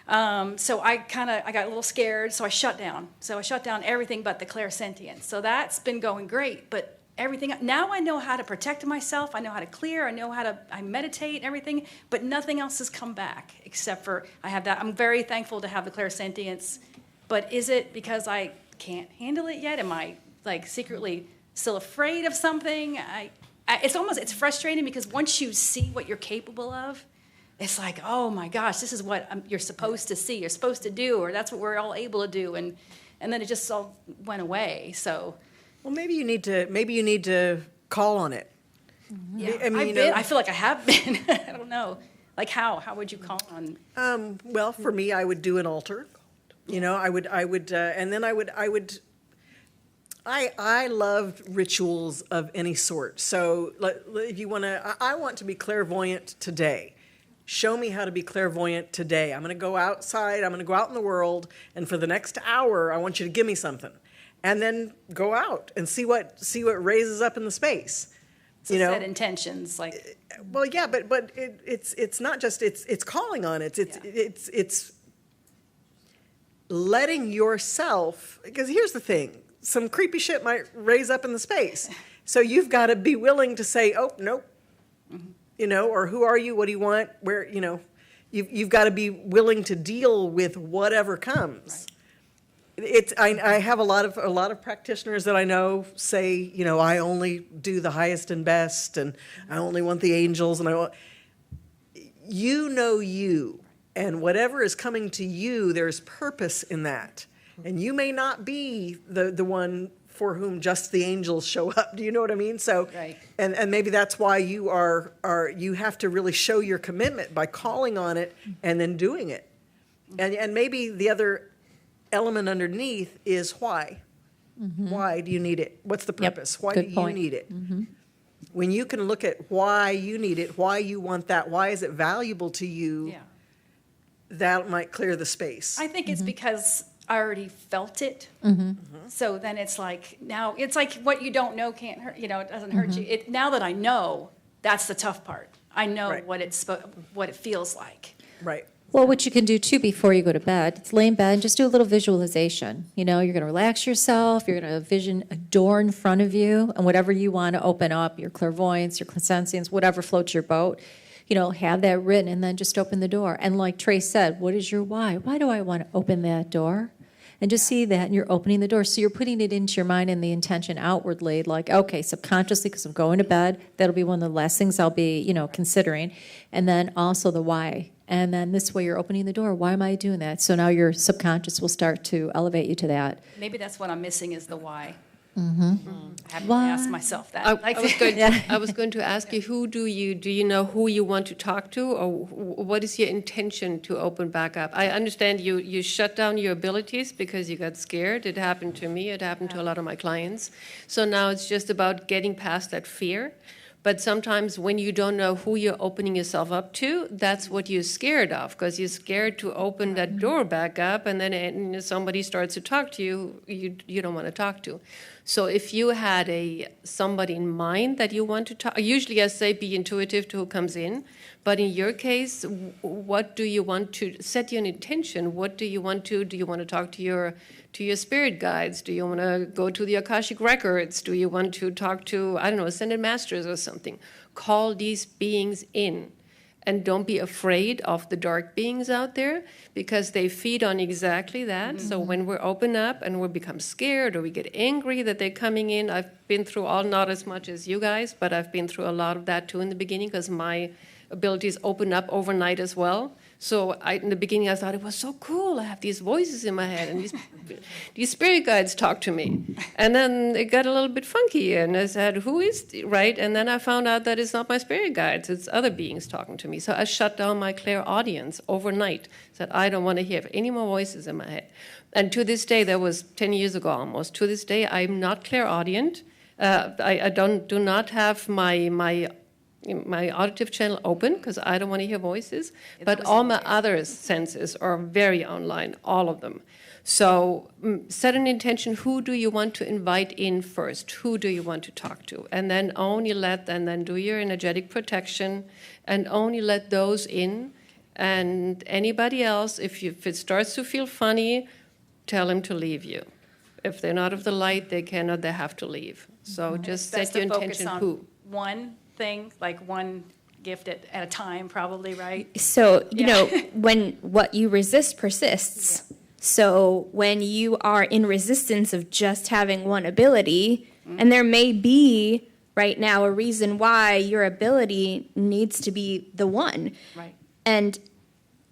So I got a little scared, so I shut down. So I shut down everything but the clairsentience. So that's been going great, but everything. Now I know how to protect myself. I know how to clear. I meditate and everything, but nothing else has come back except for I have that. I'm very thankful to have the clairsentience, but is it because I can't handle it yet? Am I like secretly still afraid of something? It's frustrating because once you see what you're capable of, it's like, oh my gosh, this is what you're supposed to see, you're supposed to do, or that's what we're all able to do, and then it just all went away. So, well, maybe you need to call on it. Yeah, I mean, I feel like I have been. I don't know, like how would you call on? Well, for me, I would do an altar. I would, and then I would. I love rituals of any sort. So if you want to, I want to be clairvoyant today. Show me how to be clairvoyant today. I'm going to go outside. I'm going to go out in the world, and for the next hour, I want you to give me something, and then go out and see what raises up in the space. So set intentions, like. Well, yeah, but it's not just it's calling on it. It's letting yourself, because here's the thing. Some creepy shit might raise up in the space. So you've got to be willing to say, oh, nope, or who are you? What do you want? Where, you've got to be willing to deal with whatever comes. Right. I have a lot of practitioners that I know say, I only do the highest and best, and I only want the angels, and you, and whatever is coming to you, there's purpose in that. And you may not be the one for whom just the angels show up. Do you know what I mean? So, right. And maybe that's why you you have to really show your commitment by calling on it and then doing it. And maybe the other element underneath is why. Mm-hmm. Why do you need it? What's the purpose? Why do you need it? Mm-hmm. When you can look at why you need it, why you want that, why is it valuable to you, that might clear the space. I think it's because I already felt it. So then it's like, now it's like what you don't know can't hurt, it doesn't hurt you. Now that I know, that's the tough part. I know what it feels like. Right. Well, what you can do too before you go to bed, lay in bed and just do a little visualization. You're going to relax yourself. You're going to vision a door in front of you, and whatever you want to open up, your clairvoyance, your clairsentience, whatever floats your boat, have that written, and then just open the door. And like Trey said, what is your why? Why do I want to open that door? And just see that, and you're opening the door. So you're putting it into your mind and the intention outwardly, like, okay, subconsciously, because I'm going to bed, that'll be one of the last things I'll be, considering. And then also the why. And then this way you're opening the door. Why am I doing that? So now your subconscious will start to elevate you to that. Maybe that's what I'm missing is the why. Mm-hmm. I haven't asked myself that. I was going to ask you, do you know who you want to talk to, or what is your intention to open back up? I understand you shut down your abilities because you got scared. It happened to me. It happened to a lot of my clients. So now it's just about getting past that fear. But sometimes when you don't know who you're opening yourself up to, that's what you're scared of, because you're scared to open that door back up, and then somebody starts to talk to you, you don't want to talk to. So if you had somebody in mind that you want to talk, usually I say be intuitive to who comes in, but in your case, what do you want to set your intention? What do you want to? Do you want to talk to your spirit guides? Do you want to go to the Akashic records? Do you want to talk to, ascended masters or something? Call these beings in. And don't be afraid of the dark beings out there, because they feed on exactly that. Mm-hmm. So when we're open up and we become scared or we get angry that they're coming in, I've been through not as much as you guys, but I've been through a lot of that too in the beginning, because my abilities opened up overnight as well. So in the beginning, I thought it was so cool. I have these voices in my head, and these spirit guides talk to me. And then it got a little bit funky, and I said, who is, right? And then I found out that it's not my spirit guides, it's other beings talking to me. So I shut down my clairaudience overnight, said, I don't want to hear any more voices in my head. And to this day, that was 10 years ago almost, to this day, I'm not clairaudient. I do not have my auditive channel open, because I don't want to hear voices, but all my other senses are very online, all of them. So set an intention. Who do you want to invite in first? Who do you want to talk to? And then then do your energetic protection, and only let those in. And anybody else, if it starts to feel funny, tell them to leave you. If they're not of the light, they have to leave. So just Best set your to focus intention on who. one thing, like one gift at a time, probably, right? So, you Yeah. know, when what you resist persists. So when you are in resistance of just having one ability, and there may be right now a reason why your ability needs to be the one. Right. And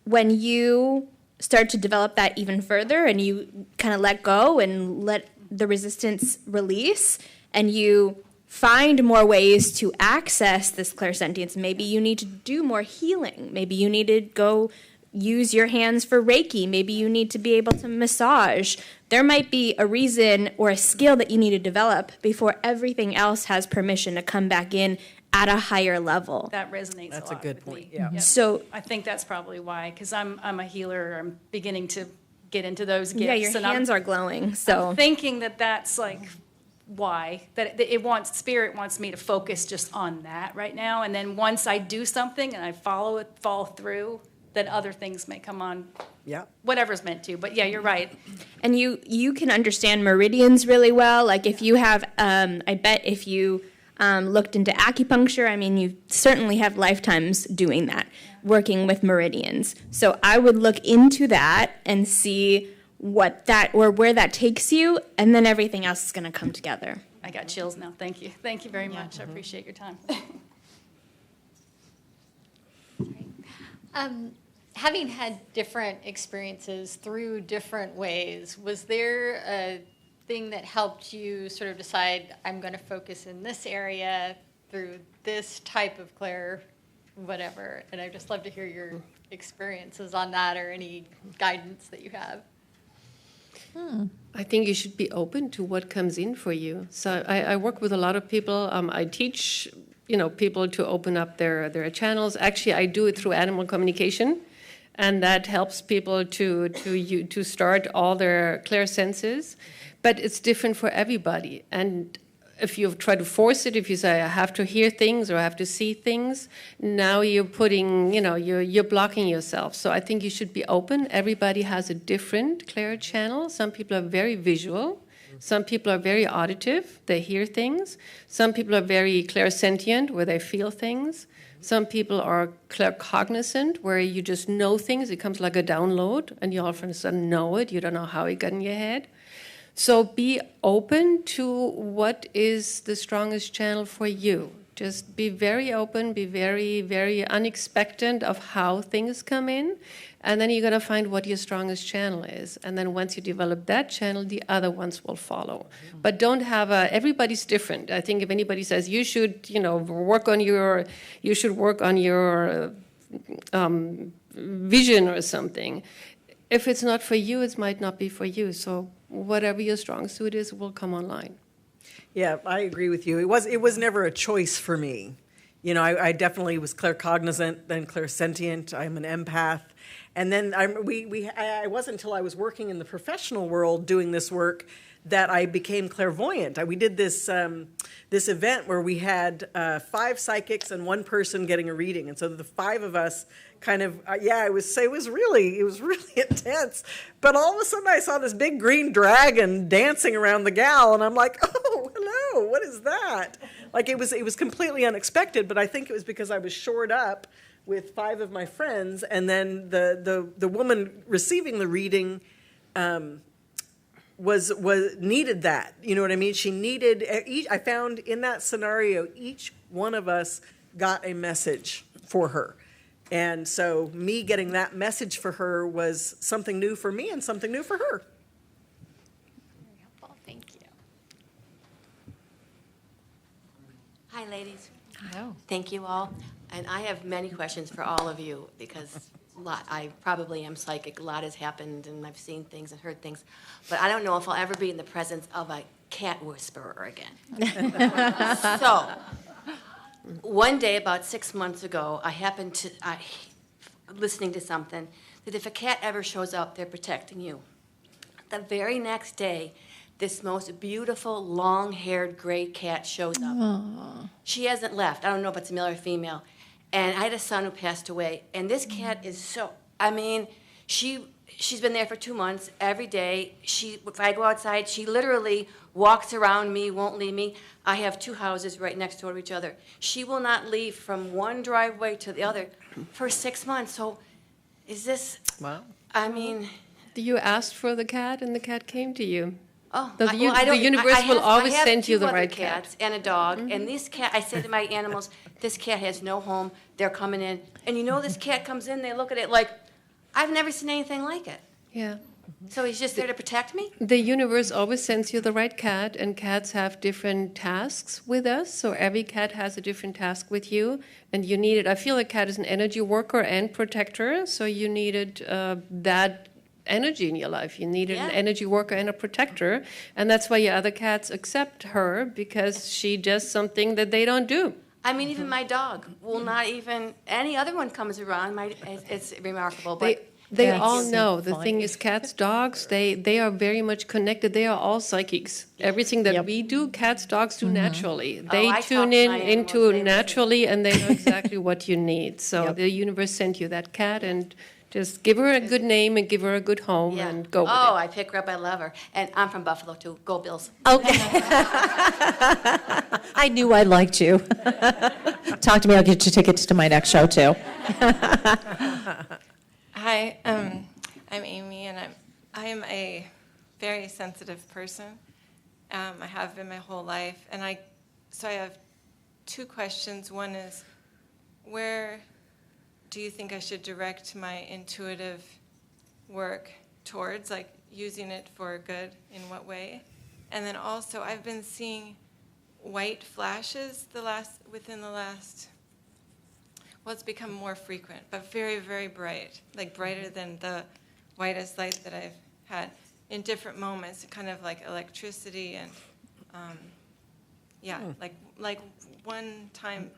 when you start to develop that even further and you kind of let go and let the resistance release and you find more ways to access this clairsentience, maybe you need to do more healing. Maybe you need to go use your hands for Reiki. Maybe you need to be able to massage. There might be a reason or a skill that you need to develop before everything else has permission to come back in at a higher level. That resonates That's a a lot good with point, me. yeah. Yep. So I think that's probably why, because I'm a healer. I'm beginning to get into those gifts. yeah, your and hands I'm, are glowing. So I'm thinking that that's like why spirit wants me to focus just on that right now, and then once I do something and I follow through, then other things may come on. Yeah. Whatever's meant to. But yeah, you're right. and you can understand meridians really well. Like if you have, I bet if you looked into acupuncture, I mean, you certainly have lifetimes doing that, working with meridians. So I would look into that and see what that or where that takes you, and then everything else is going to come together. I got chills now. Thank you. Thank you very much. I appreciate your time. Having had different experiences through different ways, was there a thing that helped you sort of decide, I'm going to focus in this area through this type of clair, whatever? And I'd just love to hear your experiences on that or any guidance that you have. I think you should be open to what comes in for you. So I work with a lot of people. I teach, people to open up their channels. Actually, I do it through animal communication, and that helps people to start all their clear senses. But it's different for everybody. And if you try to force it, if you say I have to hear things or I have to see things, now you're putting, you're blocking yourself. So I think you should be open. Everybody has a different clear channel. Some people are very visual. Some people are very auditive. They hear things. Some people are very clairsentient, where they feel things. Some people are claircognizant, where you just know things. It comes like a download, and you all of a sudden know it. You don't know how it got in your head. So be open to what is the strongest channel for you. Just be very open, be very, very unexpected of how things come in, and then you're going to find what your strongest channel is. And then once you develop that channel, the other ones will follow. But don't have everybody's different. I think if anybody says you should, work on your vision or something, if it's not for you, it might not be for you. So whatever your strong suit is will come online. Yeah, I agree with you. It was never a choice for me. I definitely was claircognizant, then clairsentient. I'm an empath. And then I wasn't until I was working in the professional world doing this work that I became clairvoyant. We did this event where we had 5 psychics and 1 person getting a reading. And so the 5 of us kind of, it was really intense. But all of a sudden I saw this big green dragon dancing around the gal, and I'm like, oh, hello, what is that? Like it was completely unexpected, but I think it was because I was shored up with 5 of my friends, and then the woman receiving the reading was needed that. You know what I mean? She needed, I found in that scenario, each one of us got a message for her. And so me getting that message for her was something new for me and something new for her. Very helpful. Thank you. Hi, ladies. Hello. Thank you all. And I have many questions for all of you because I probably am psychic. A lot has happened, and I've seen things and heard things. But I don't know if I'll ever be in the presence of a cat whisperer again. So, one day about 6 months ago, I happened to, listening to something, that if a cat ever shows up, they're protecting you. The very next day, this most beautiful, long-haired gray cat shows up. Aww. She hasn't left. I don't know if it's male or female. And I had a son who passed away, and this cat is She's been there for 2 months every day. If I go outside, she literally walks around me, won't leave me. I have 2 houses right next door to each other. She will not leave from one driveway to the other for 6 months. So is this, Wow. I mean. You asked for the cat and the cat came to you. Oh, The universe will always send you the right cat. I have 2 other cats and a dog, and this cat, I say to my animals, this cat has no home, they're coming in. And you know this cat comes in, they look at it like, I've never seen anything like it. Yeah. So he's just there to protect me? The universe always sends you the right cat, and cats have different tasks with us. So every cat has a different task with you, and you needed. I feel like cat is an energy worker and protector, so you needed that energy in your life. You needed an energy worker and a protector, and that's why your other cats accept her, because she does something that they don't do. I mean, even my dog will not even, any other one comes around, it's remarkable. But They all know. The thing is, cats, dogs, they are very much connected. They are all psychics. Everything that we do, cats, dogs do naturally. They tune into naturally, and they know exactly what you need. So the universe sent you that cat, and just give her a good name and give her a good home and go with it. Oh, I pick her up. I love her. And I'm from Buffalo, too. Go Bills. Okay. I knew I liked you. Talk to me. I'll get you tickets to my next show, too. Hi, I'm Amy, and I am a very sensitive person. I have been my whole life, and so I have 2 questions. One is, where do you think I should direct my intuitive work towards, like using it for good? In what way? And then also, I've been seeing white flashes within the last. Well, it's become more frequent, but very, very bright, like brighter than the whitest light that I've had in different moments, kind of like electricity and, like one time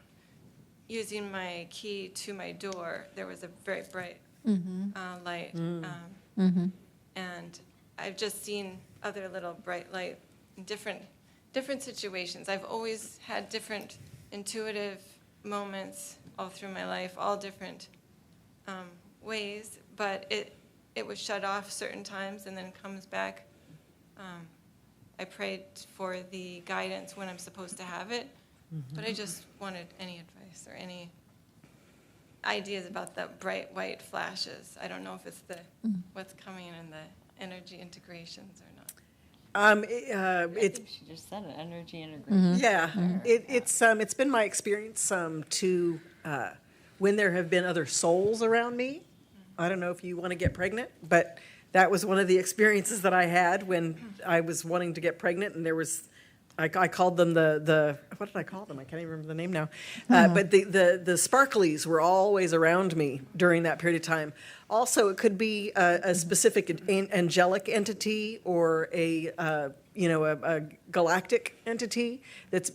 using my key to my door, there was a very bright light, and I've just seen other little bright light in different situations. I've always had different intuitive moments all through my life, all different ways, but it was shut off certain times and then comes back. I prayed for the guidance when I'm supposed to have it, but I just wanted any advice or any ideas about the bright white flashes. I don't know if it's what's coming in the energy integrations or not. I think she just said it, energy integration. Yeah, it's been my experience to when there have been other souls around me. I don't know if you want to get pregnant, but that was one of the experiences that I had when I was wanting to get pregnant, and there was. I called them the what did I call them? I can't even remember the name now. But the sparklies were always around me during that period of time. Also, it could be a specific angelic entity or a galactic entity that's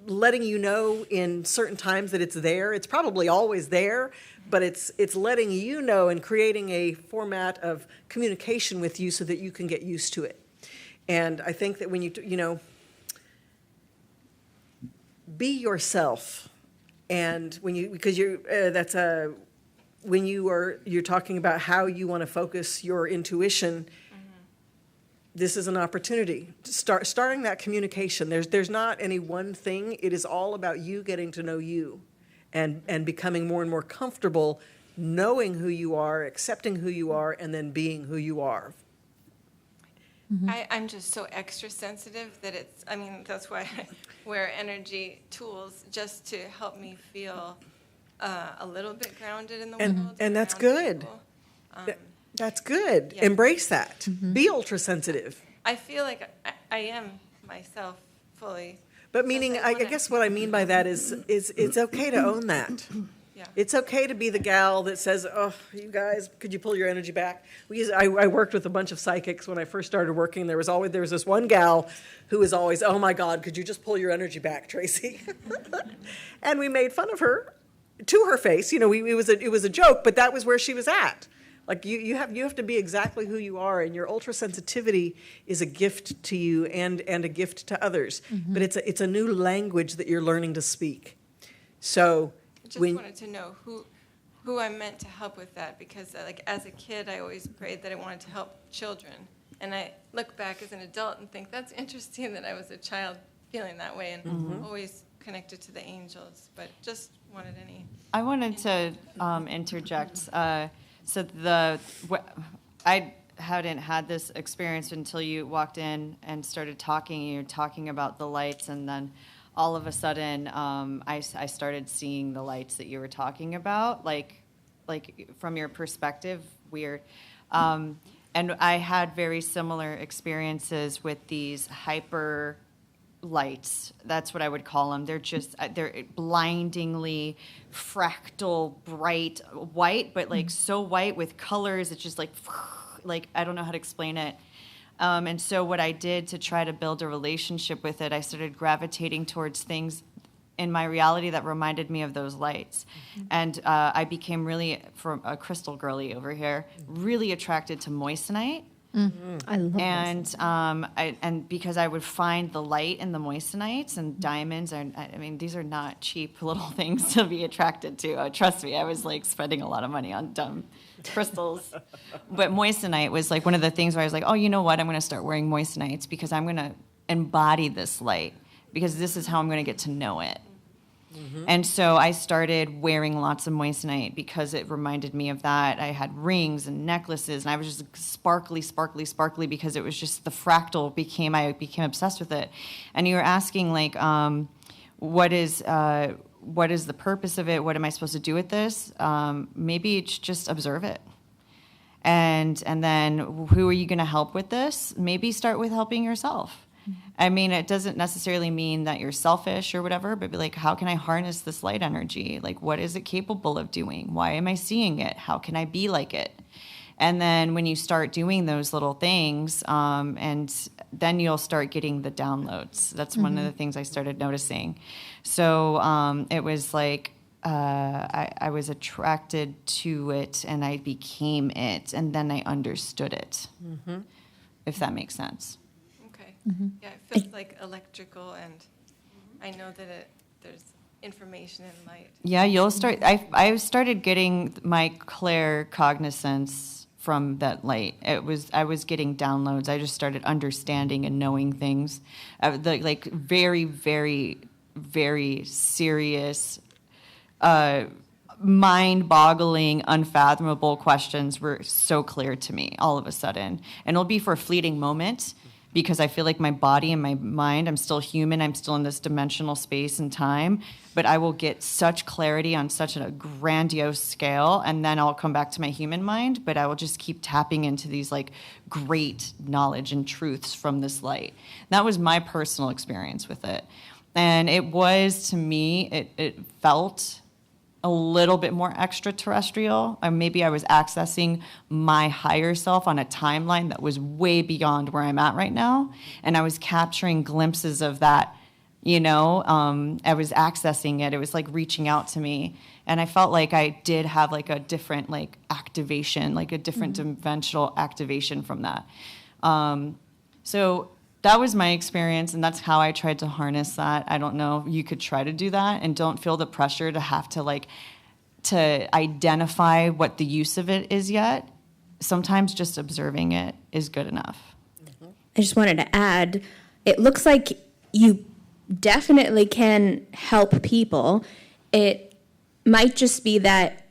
letting you know in certain times that it's there. It's probably always there, but it's letting you know and creating a format of communication with you so that you can get used to it. And I think that when be yourself, and when you're talking about how you want to focus your intuition, this is an opportunity to starting that communication. There's not any one thing. It is all about you getting to know you, and becoming more and more comfortable knowing who you are, accepting who you are, and then being who you are. I'm just so extra sensitive that that's why I wear energy tools, just to help me feel a little bit grounded in the world. And that's good. That's good. Yeah. Embrace that. Be ultra sensitive. I feel like I am myself fully. But meaning, I guess what I mean by that is it's okay to own that. Yeah. It's okay to be the gal that says, "Oh, you guys, could you pull your energy back?" I worked with a bunch of psychics when I first started working. There was this one gal who was always, "Oh my God, could you just pull your energy back, Tracy?" And we made fun of her to her face. It was a joke, but that was where she was at. Like you have to be exactly who you are, and your ultra sensitivity is a gift to you and a gift to others. But it's a new language that you're learning to speak. So. Just wanted to know who I'm meant to help with that, because like as a kid, I always prayed that I wanted to help children. And I look back as an adult and think that's interesting that I was a child feeling that way and always connected to the angels, but just wanted any. I wanted to interject. I hadn't had this experience until you walked in and started talking. You were talking about the lights, and then all of a sudden, I started seeing the lights that you were talking about, like from your perspective, weird. And I had very similar experiences with these hyper lights. That's what I would call them. They're blindingly fractal, bright white, but like so white with colors. It's just like I don't know how to explain it. And so what I did to try to build a relationship with it, I started gravitating towards things in my reality that reminded me of those lights. And I became really, from a crystal girly over here, really attracted to moissanite. I love moissanite. And because I would find the light in the moissanites and diamonds, these are not cheap little things to be attracted to. Trust me, I was like spending a lot of money on dumb crystals. But moissanite was like one of the things where I was like, oh, you know what? I'm going to start wearing moissanites because I'm going to embody this light, because this is how I'm going to get to know it. And so I started wearing lots of moissanite because it reminded me of that. I had rings and necklaces, and I was just sparkly, sparkly, sparkly because it was just the fractal I became obsessed with it. And you were asking, like, what is the purpose of it? What am I supposed to do with this? Maybe it's just observe it. And then who are you going to help with this? Maybe start with helping yourself. I mean, it doesn't necessarily mean that you're selfish or whatever, but be like, how can I harness this light energy? Like, what is it capable of doing? Why am I seeing it? How can I be like it? And then when you start doing those little things, and then you'll start getting the downloads. That's one of the things I started noticing. So it was like I was attracted to it, and I became it, and then I understood it, if that makes sense. Yeah, it feels like electrical, and I know that there's information and light. Yeah, you'll start. I started getting my claircognizance from that light. I was getting downloads. I just started understanding and knowing things. Like very, very, very serious, mind-boggling, unfathomable questions were so clear to me all of a sudden, and it'll be for a fleeting moment. Because I feel like my body and my mind, I'm still human, I'm still in this dimensional space and time, but I will get such clarity on such a grandiose scale, and then I'll come back to my human mind, but I will just keep tapping into these like great knowledge and truths from this light. That was my personal experience with it. And it was, to me, it felt a little bit more extraterrestrial. Maybe I was accessing my higher self on a timeline that was way beyond where I'm at right now. And I was capturing glimpses of that, I was accessing it. It was like reaching out to me. And I felt like I did have like a different like activation, like a different dimensional activation from that. So that was my experience, and that's how I tried to harness that. I don't know, you could try to do that, and don't feel the pressure to have to to identify what the use of it is yet. Sometimes just observing it is good enough. I just wanted to add, it looks like you definitely can help people. It might just be that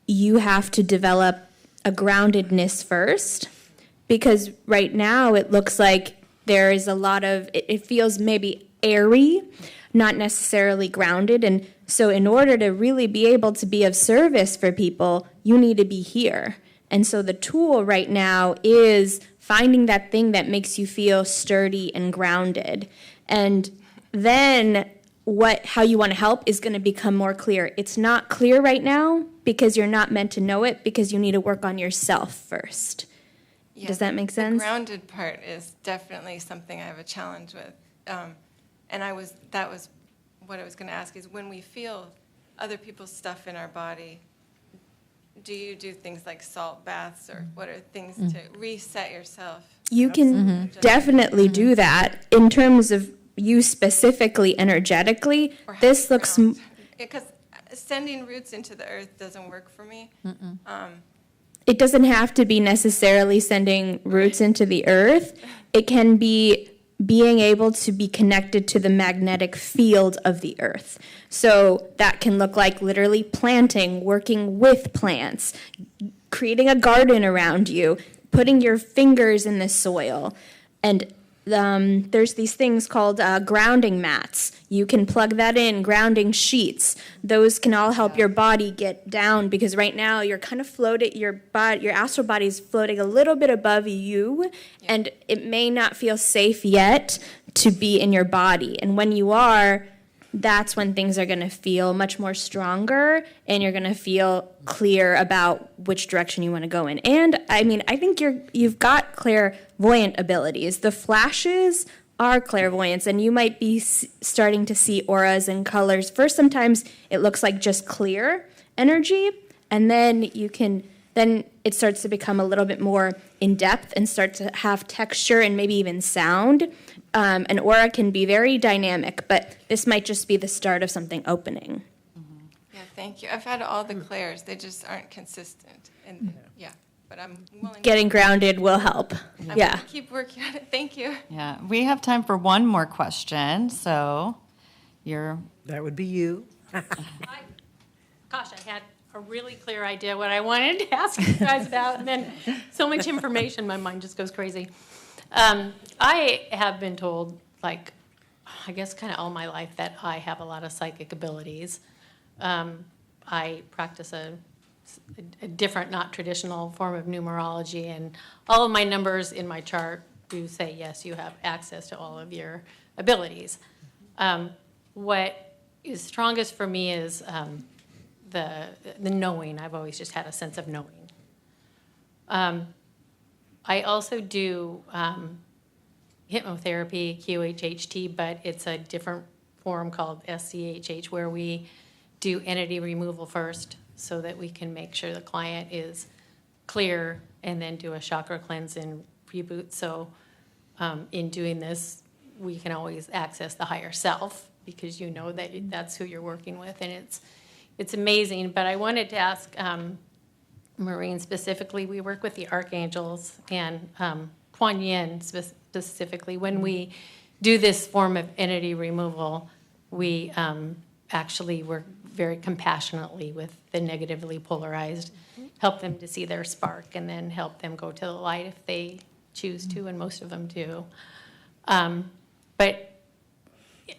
you have to develop a groundedness first, because right now it looks like there is a lot of, it feels maybe airy, not necessarily grounded. And so in order to really be able to be of service for people, you need to be here. And so the tool right now is finding that thing that makes you feel sturdy and grounded. And then how you want to help is going to become more clear. It's not clear right now because you're not meant to know it, because you need to work on yourself first. Yeah, does that make sense? The grounded part is definitely something I have a challenge with. And that was what I was going to ask, is when we feel other people's stuff in our body, do you do things like salt baths, or what are things to reset yourself? You can definitely do that. In terms of you specifically energetically, this looks... Because sending roots into the earth doesn't work for me. It doesn't have to be necessarily sending roots into the earth. It can be being able to be connected to the magnetic field of the earth. So that can look like literally planting, working with plants, creating a garden around you, putting your fingers in the soil. And there's these things called grounding mats. You can plug that in, grounding sheets. Those can all help your body get down, because right now you're kind of floating, your astral body is floating a little bit above you, and it may not feel safe yet to be in your body. And when you are, that's when things are going to feel much more stronger, and you're going to feel clear about which direction you want to go in. And I mean, I think you've got clairvoyant abilities. The flashes are clairvoyance, and you might be starting to see auras and colors. First, sometimes it looks like just clear energy, and then it starts to become a little bit more in depth and start to have texture and maybe even sound. An aura can be very dynamic, but this might just be the start of something opening. Yeah, thank you. I've had all the clairs. They just aren't consistent. And but I'm willing. Getting grounded will help. I'm going to keep working on it. Thank you. Yeah, we have time for one more question. So that would be you. Gosh, I had a really clear idea what I wanted to ask you guys about, and then so much information, my mind just goes crazy. I have been told, like, I guess kind of all my life, that I have a lot of psychic abilities. I practice a different, not traditional form of numerology, and all of my numbers in my chart do say, yes, you have access to all of your abilities. What is strongest for me is the knowing. I've always just had a sense of knowing. I also do hypnotherapy, QHHT, but it's a different form called SCHH, where we do entity removal first so that we can make sure the client is clear, and then do a chakra cleanse and reboot. So in doing this, we can always access the higher self, because you know that that's who you're working with, and it's amazing. But I wanted to ask Maureen specifically, we work with the archangels and Kuan Yin specifically. When we do this form of entity removal, we actually work very compassionately with the negatively polarized, help them to see their spark, and then help them go to the light if they choose to, and most of them do. But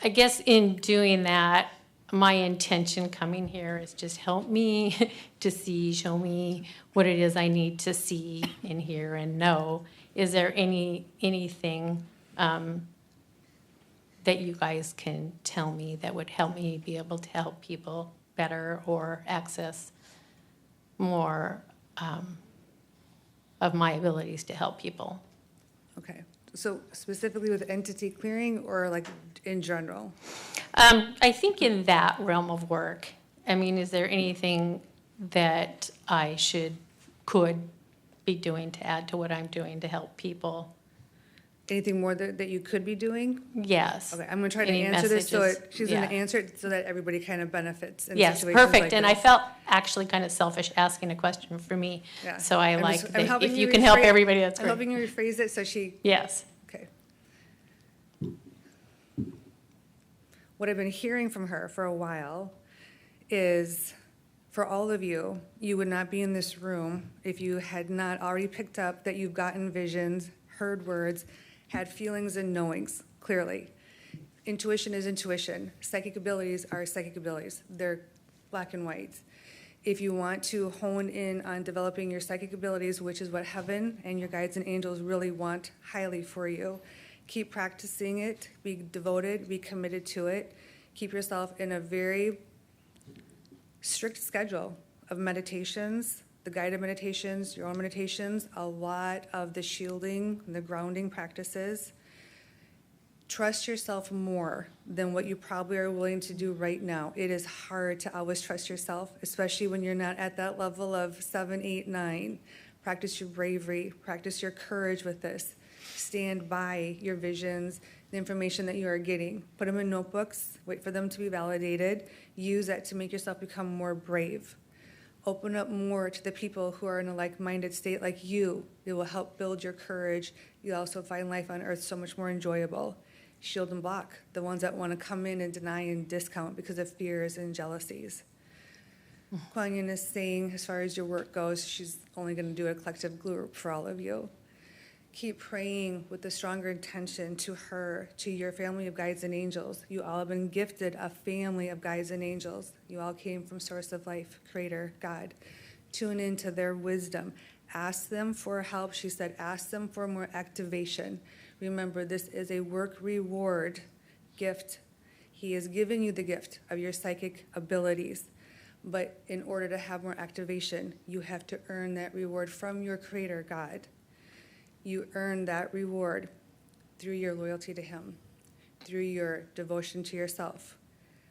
I guess in doing that, my intention coming here is just help me to see, show me what it is I need to see and hear and know. Is there anything that you guys can tell me that would help me be able to help people better or access more of my abilities to help people? Okay. So specifically with entity clearing, or like in general? I think in that realm of work. I mean, is there anything that I could be doing to add to what I'm doing to help people? Anything more that you could be doing? Yes. Okay, I'm going to try to answer this she's going to answer it so that everybody kind of benefits in yes, situations perfect. like And this. I felt actually kind of selfish asking a question for me. Yeah. So I like that if you can rephrase- help everybody, that's I'm great. helping you rephrase it so she... Yes. Okay. What I've been hearing from her for a while is, for all of you, you would not be in this room if you had not already picked up that you've gotten visions, heard words, had feelings and knowings, clearly. Intuition is intuition. Psychic abilities are psychic abilities. They're black and white. If you want to hone in on developing your psychic abilities, which is what heaven and your guides and angels really want highly for you, keep practicing it, be devoted, be committed to it. Keep yourself in a very strict schedule of meditations, the guided meditations, your own meditations, a lot of the shielding and the grounding practices. Trust yourself more than what you probably are willing to do right now. It is hard to always trust yourself, especially when you're not at that level of 7, 8, 9. Practice your bravery, practice your courage with this. stand by your visions, the information that you are getting. Put them in notebooks, wait for them to be validated, use that to make yourself become more brave. Open up more to the people who are in a like-minded state like you. It will help build your courage. You'll also find life on earth so much more enjoyable. Shield and block the ones that want to come in and deny and discount because of fears and jealousies. Kuan Yin is saying, as far as your work goes, she's only going to do a collective group for all of you. Keep praying with a stronger intention to her, to your family of guides and angels. You all have been gifted a family of guides and angels. You all came from Source of Life, Creator, God. Tune into their wisdom. Ask them for help. She said, ask them for more activation. Remember, this is a work reward gift. He has given you the gift of your psychic abilities. But in order to have more activation, you have to earn that reward from your Creator, God. You earn that reward through your loyalty to Him, through your devotion to yourself,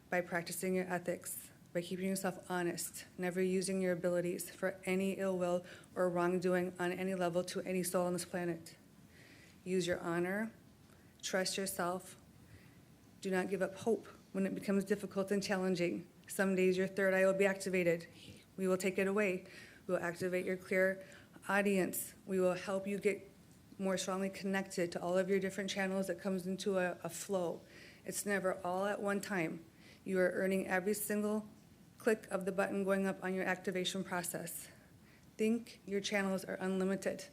by practicing your ethics, by keeping yourself honest, never using your abilities for any ill will or wrongdoing on any level to any soul on this planet. Use your honor, trust yourself. Do not give up hope when it becomes difficult and challenging. Some days your third eye will be activated. We will take it away. We will activate your clear audience. We will help you get more strongly connected to all of your different channels that comes into a flow. It's never all at one time. You are earning every single click of the button going up on your activation process. Think your channels are unlimited.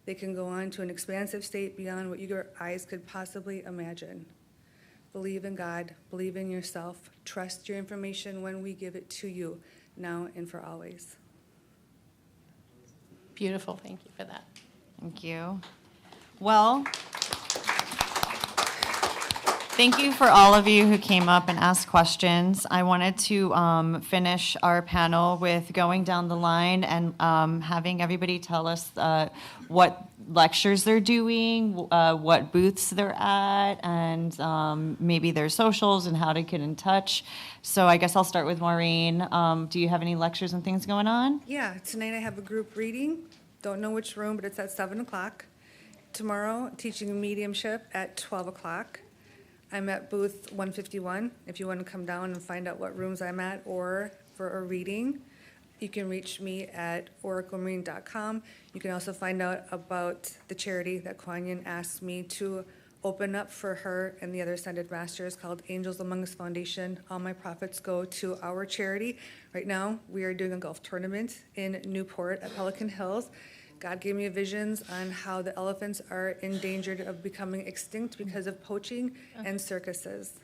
They can go on to an expansive state beyond what your eyes could possibly imagine. Believe in God, believe in yourself, trust your information when we give it to you, now and for always. Beautiful, thank you for that. Thank you. Well, thank you for all of you who came up and asked questions. I wanted to finish our panel with going down the line and having everybody tell us what lectures they're doing, what booths they're at, and maybe their socials and how to get in touch. So I guess I'll start with Maureen. Do you have any lectures and things going on? Yeah, tonight I have a group reading. Don't know which room, but it's at 7 o'clock. Tomorrow, teaching mediumship at 12 o'clock. I'm at booth 151. If you want to come down and find out what rooms I'm at or for a reading, you can reach me at oraclemarine.com. You can also find out about the charity that Kuan Yin asked me to open up for her and the other Ascended Masters called Angels Among Us Foundation. All my profits go to our charity. Right now, we are doing a golf tournament in Newport at Pelican Hills. God gave me visions on how the elephants are endangered of becoming extinct because of poaching and circuses.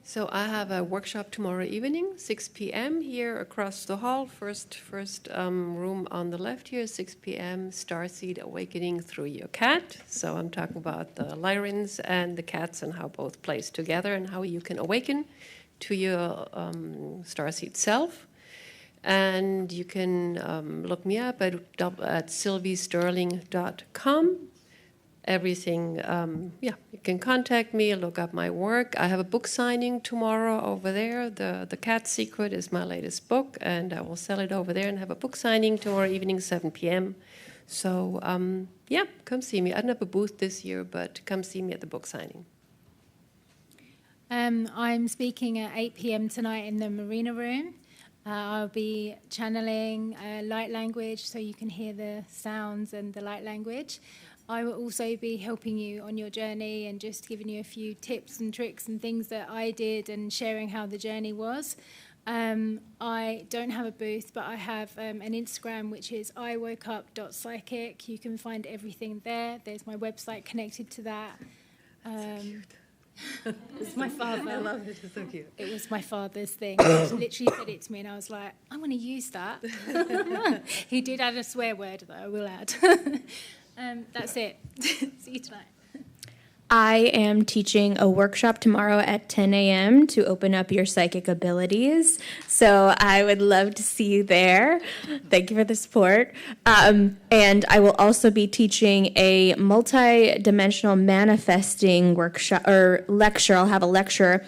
So I have a workshop tomorrow evening, 6 p.m. here across the hall. First room on the left here, 6 p.m. Starseed Awakening Through Your Cat. So I'm talking about the Lyrans and the cats and how both plays together and how you can awaken to your starseed self. And you can look me up at sylviesterling.com. Everything, you can contact me, look up my work. I have a book signing tomorrow over there. The Cat Secret is my latest book, and I will sell it over there and have a book signing tomorrow evening, 7 p.m. So, come see me. I don't have a booth this year, but come see me at the book signing. I'm speaking at 8 p.m. tonight in the Marina Room. I'll be channeling light language so you can hear the sounds and the light language. I will also be helping you on your journey and just giving you a few tips and tricks and things that I did and sharing how the journey was. I don't have a booth, but I have an Instagram, which is iwokeup.psychic. You can find everything there. There's my website connected to that. It's my father. I love it. It's so cute. It was my father's thing. He literally said it to me, and I was like, I'm going to use that. He did add a swear word, though, I will add. That's it. See you tonight. I am teaching a workshop tomorrow at 10 a.m. to open up your psychic abilities. So I would love to see you there. Thank you for the support. And I will also be teaching a multi-dimensional manifesting workshop or lecture. I'll have a lecture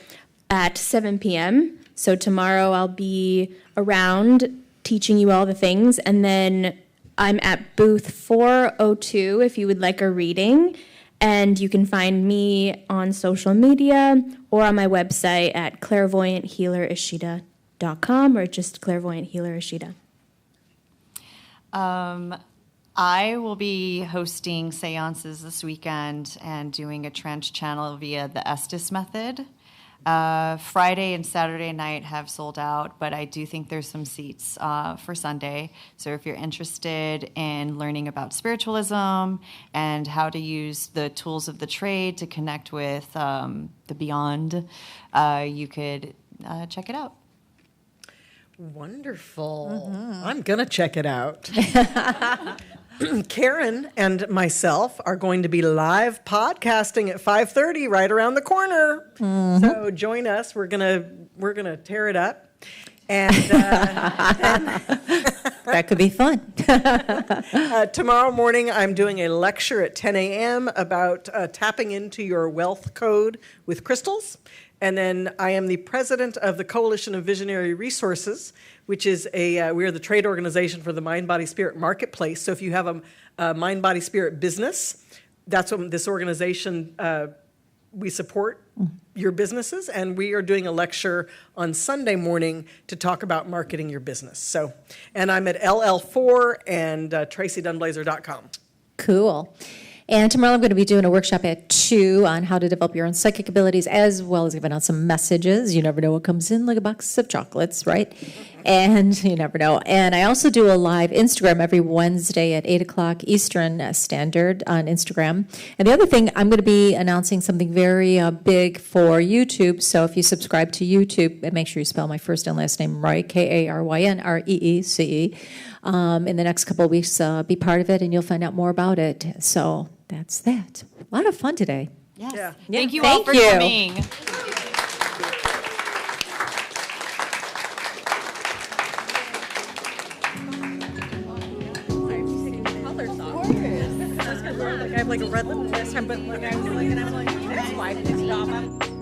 at 7 p.m. So tomorrow I'll be around teaching you all the things. And then I'm at booth 402 if you would like a reading. And you can find me on social media or on my website at clairvoyanthealerishida.com or just Clairvoyant Healer Ishida. I will be hosting seances this weekend and doing a trance channel via the Estes method. Friday and Saturday night have sold out, but I do think there's some seats for Sunday. So if you're interested in learning about spiritualism and how to use the tools of the trade to connect with the beyond, you could check it out. Wonderful. I'm going to check it out. Karen and myself are going to be live podcasting at 5:30 right around the corner. So join us. We're gonna tear it up. And that could be fun. Tomorrow morning, I'm doing a lecture at 10 a.m. about tapping into your wealth code with crystals. And then I am the president of the Coalition of Visionary Resources, which is we are the trade organization for the Mind, Body, Spirit marketplace. So if you have a Mind, Body, Spirit business, that's what this organization, we support your businesses. And we are doing a lecture on Sunday morning to talk about marketing your business. So, and I'm at LL4 and TracyDunblazer.com. Cool. And tomorrow I'm going to be doing a workshop at 2 on how to develop your own psychic abilities, as well as giving out some messages. You never know what comes in, like a box of chocolates, right? And you never know. And I also do a live Instagram every Wednesday at 8 o'clock Eastern Standard on Instagram. And the other thing, I'm going to be announcing something very big for YouTube. So if you subscribe to YouTube, and make sure you spell my first and last name right, KARYNREECE. In the next couple of weeks, be part of it, and you'll find out more about it. So that's that. A lot of fun today. Yes. Yeah. Thank you all for coming. I have like a red lip last time, but like I was like, and I'm like, that's why I didn't stop.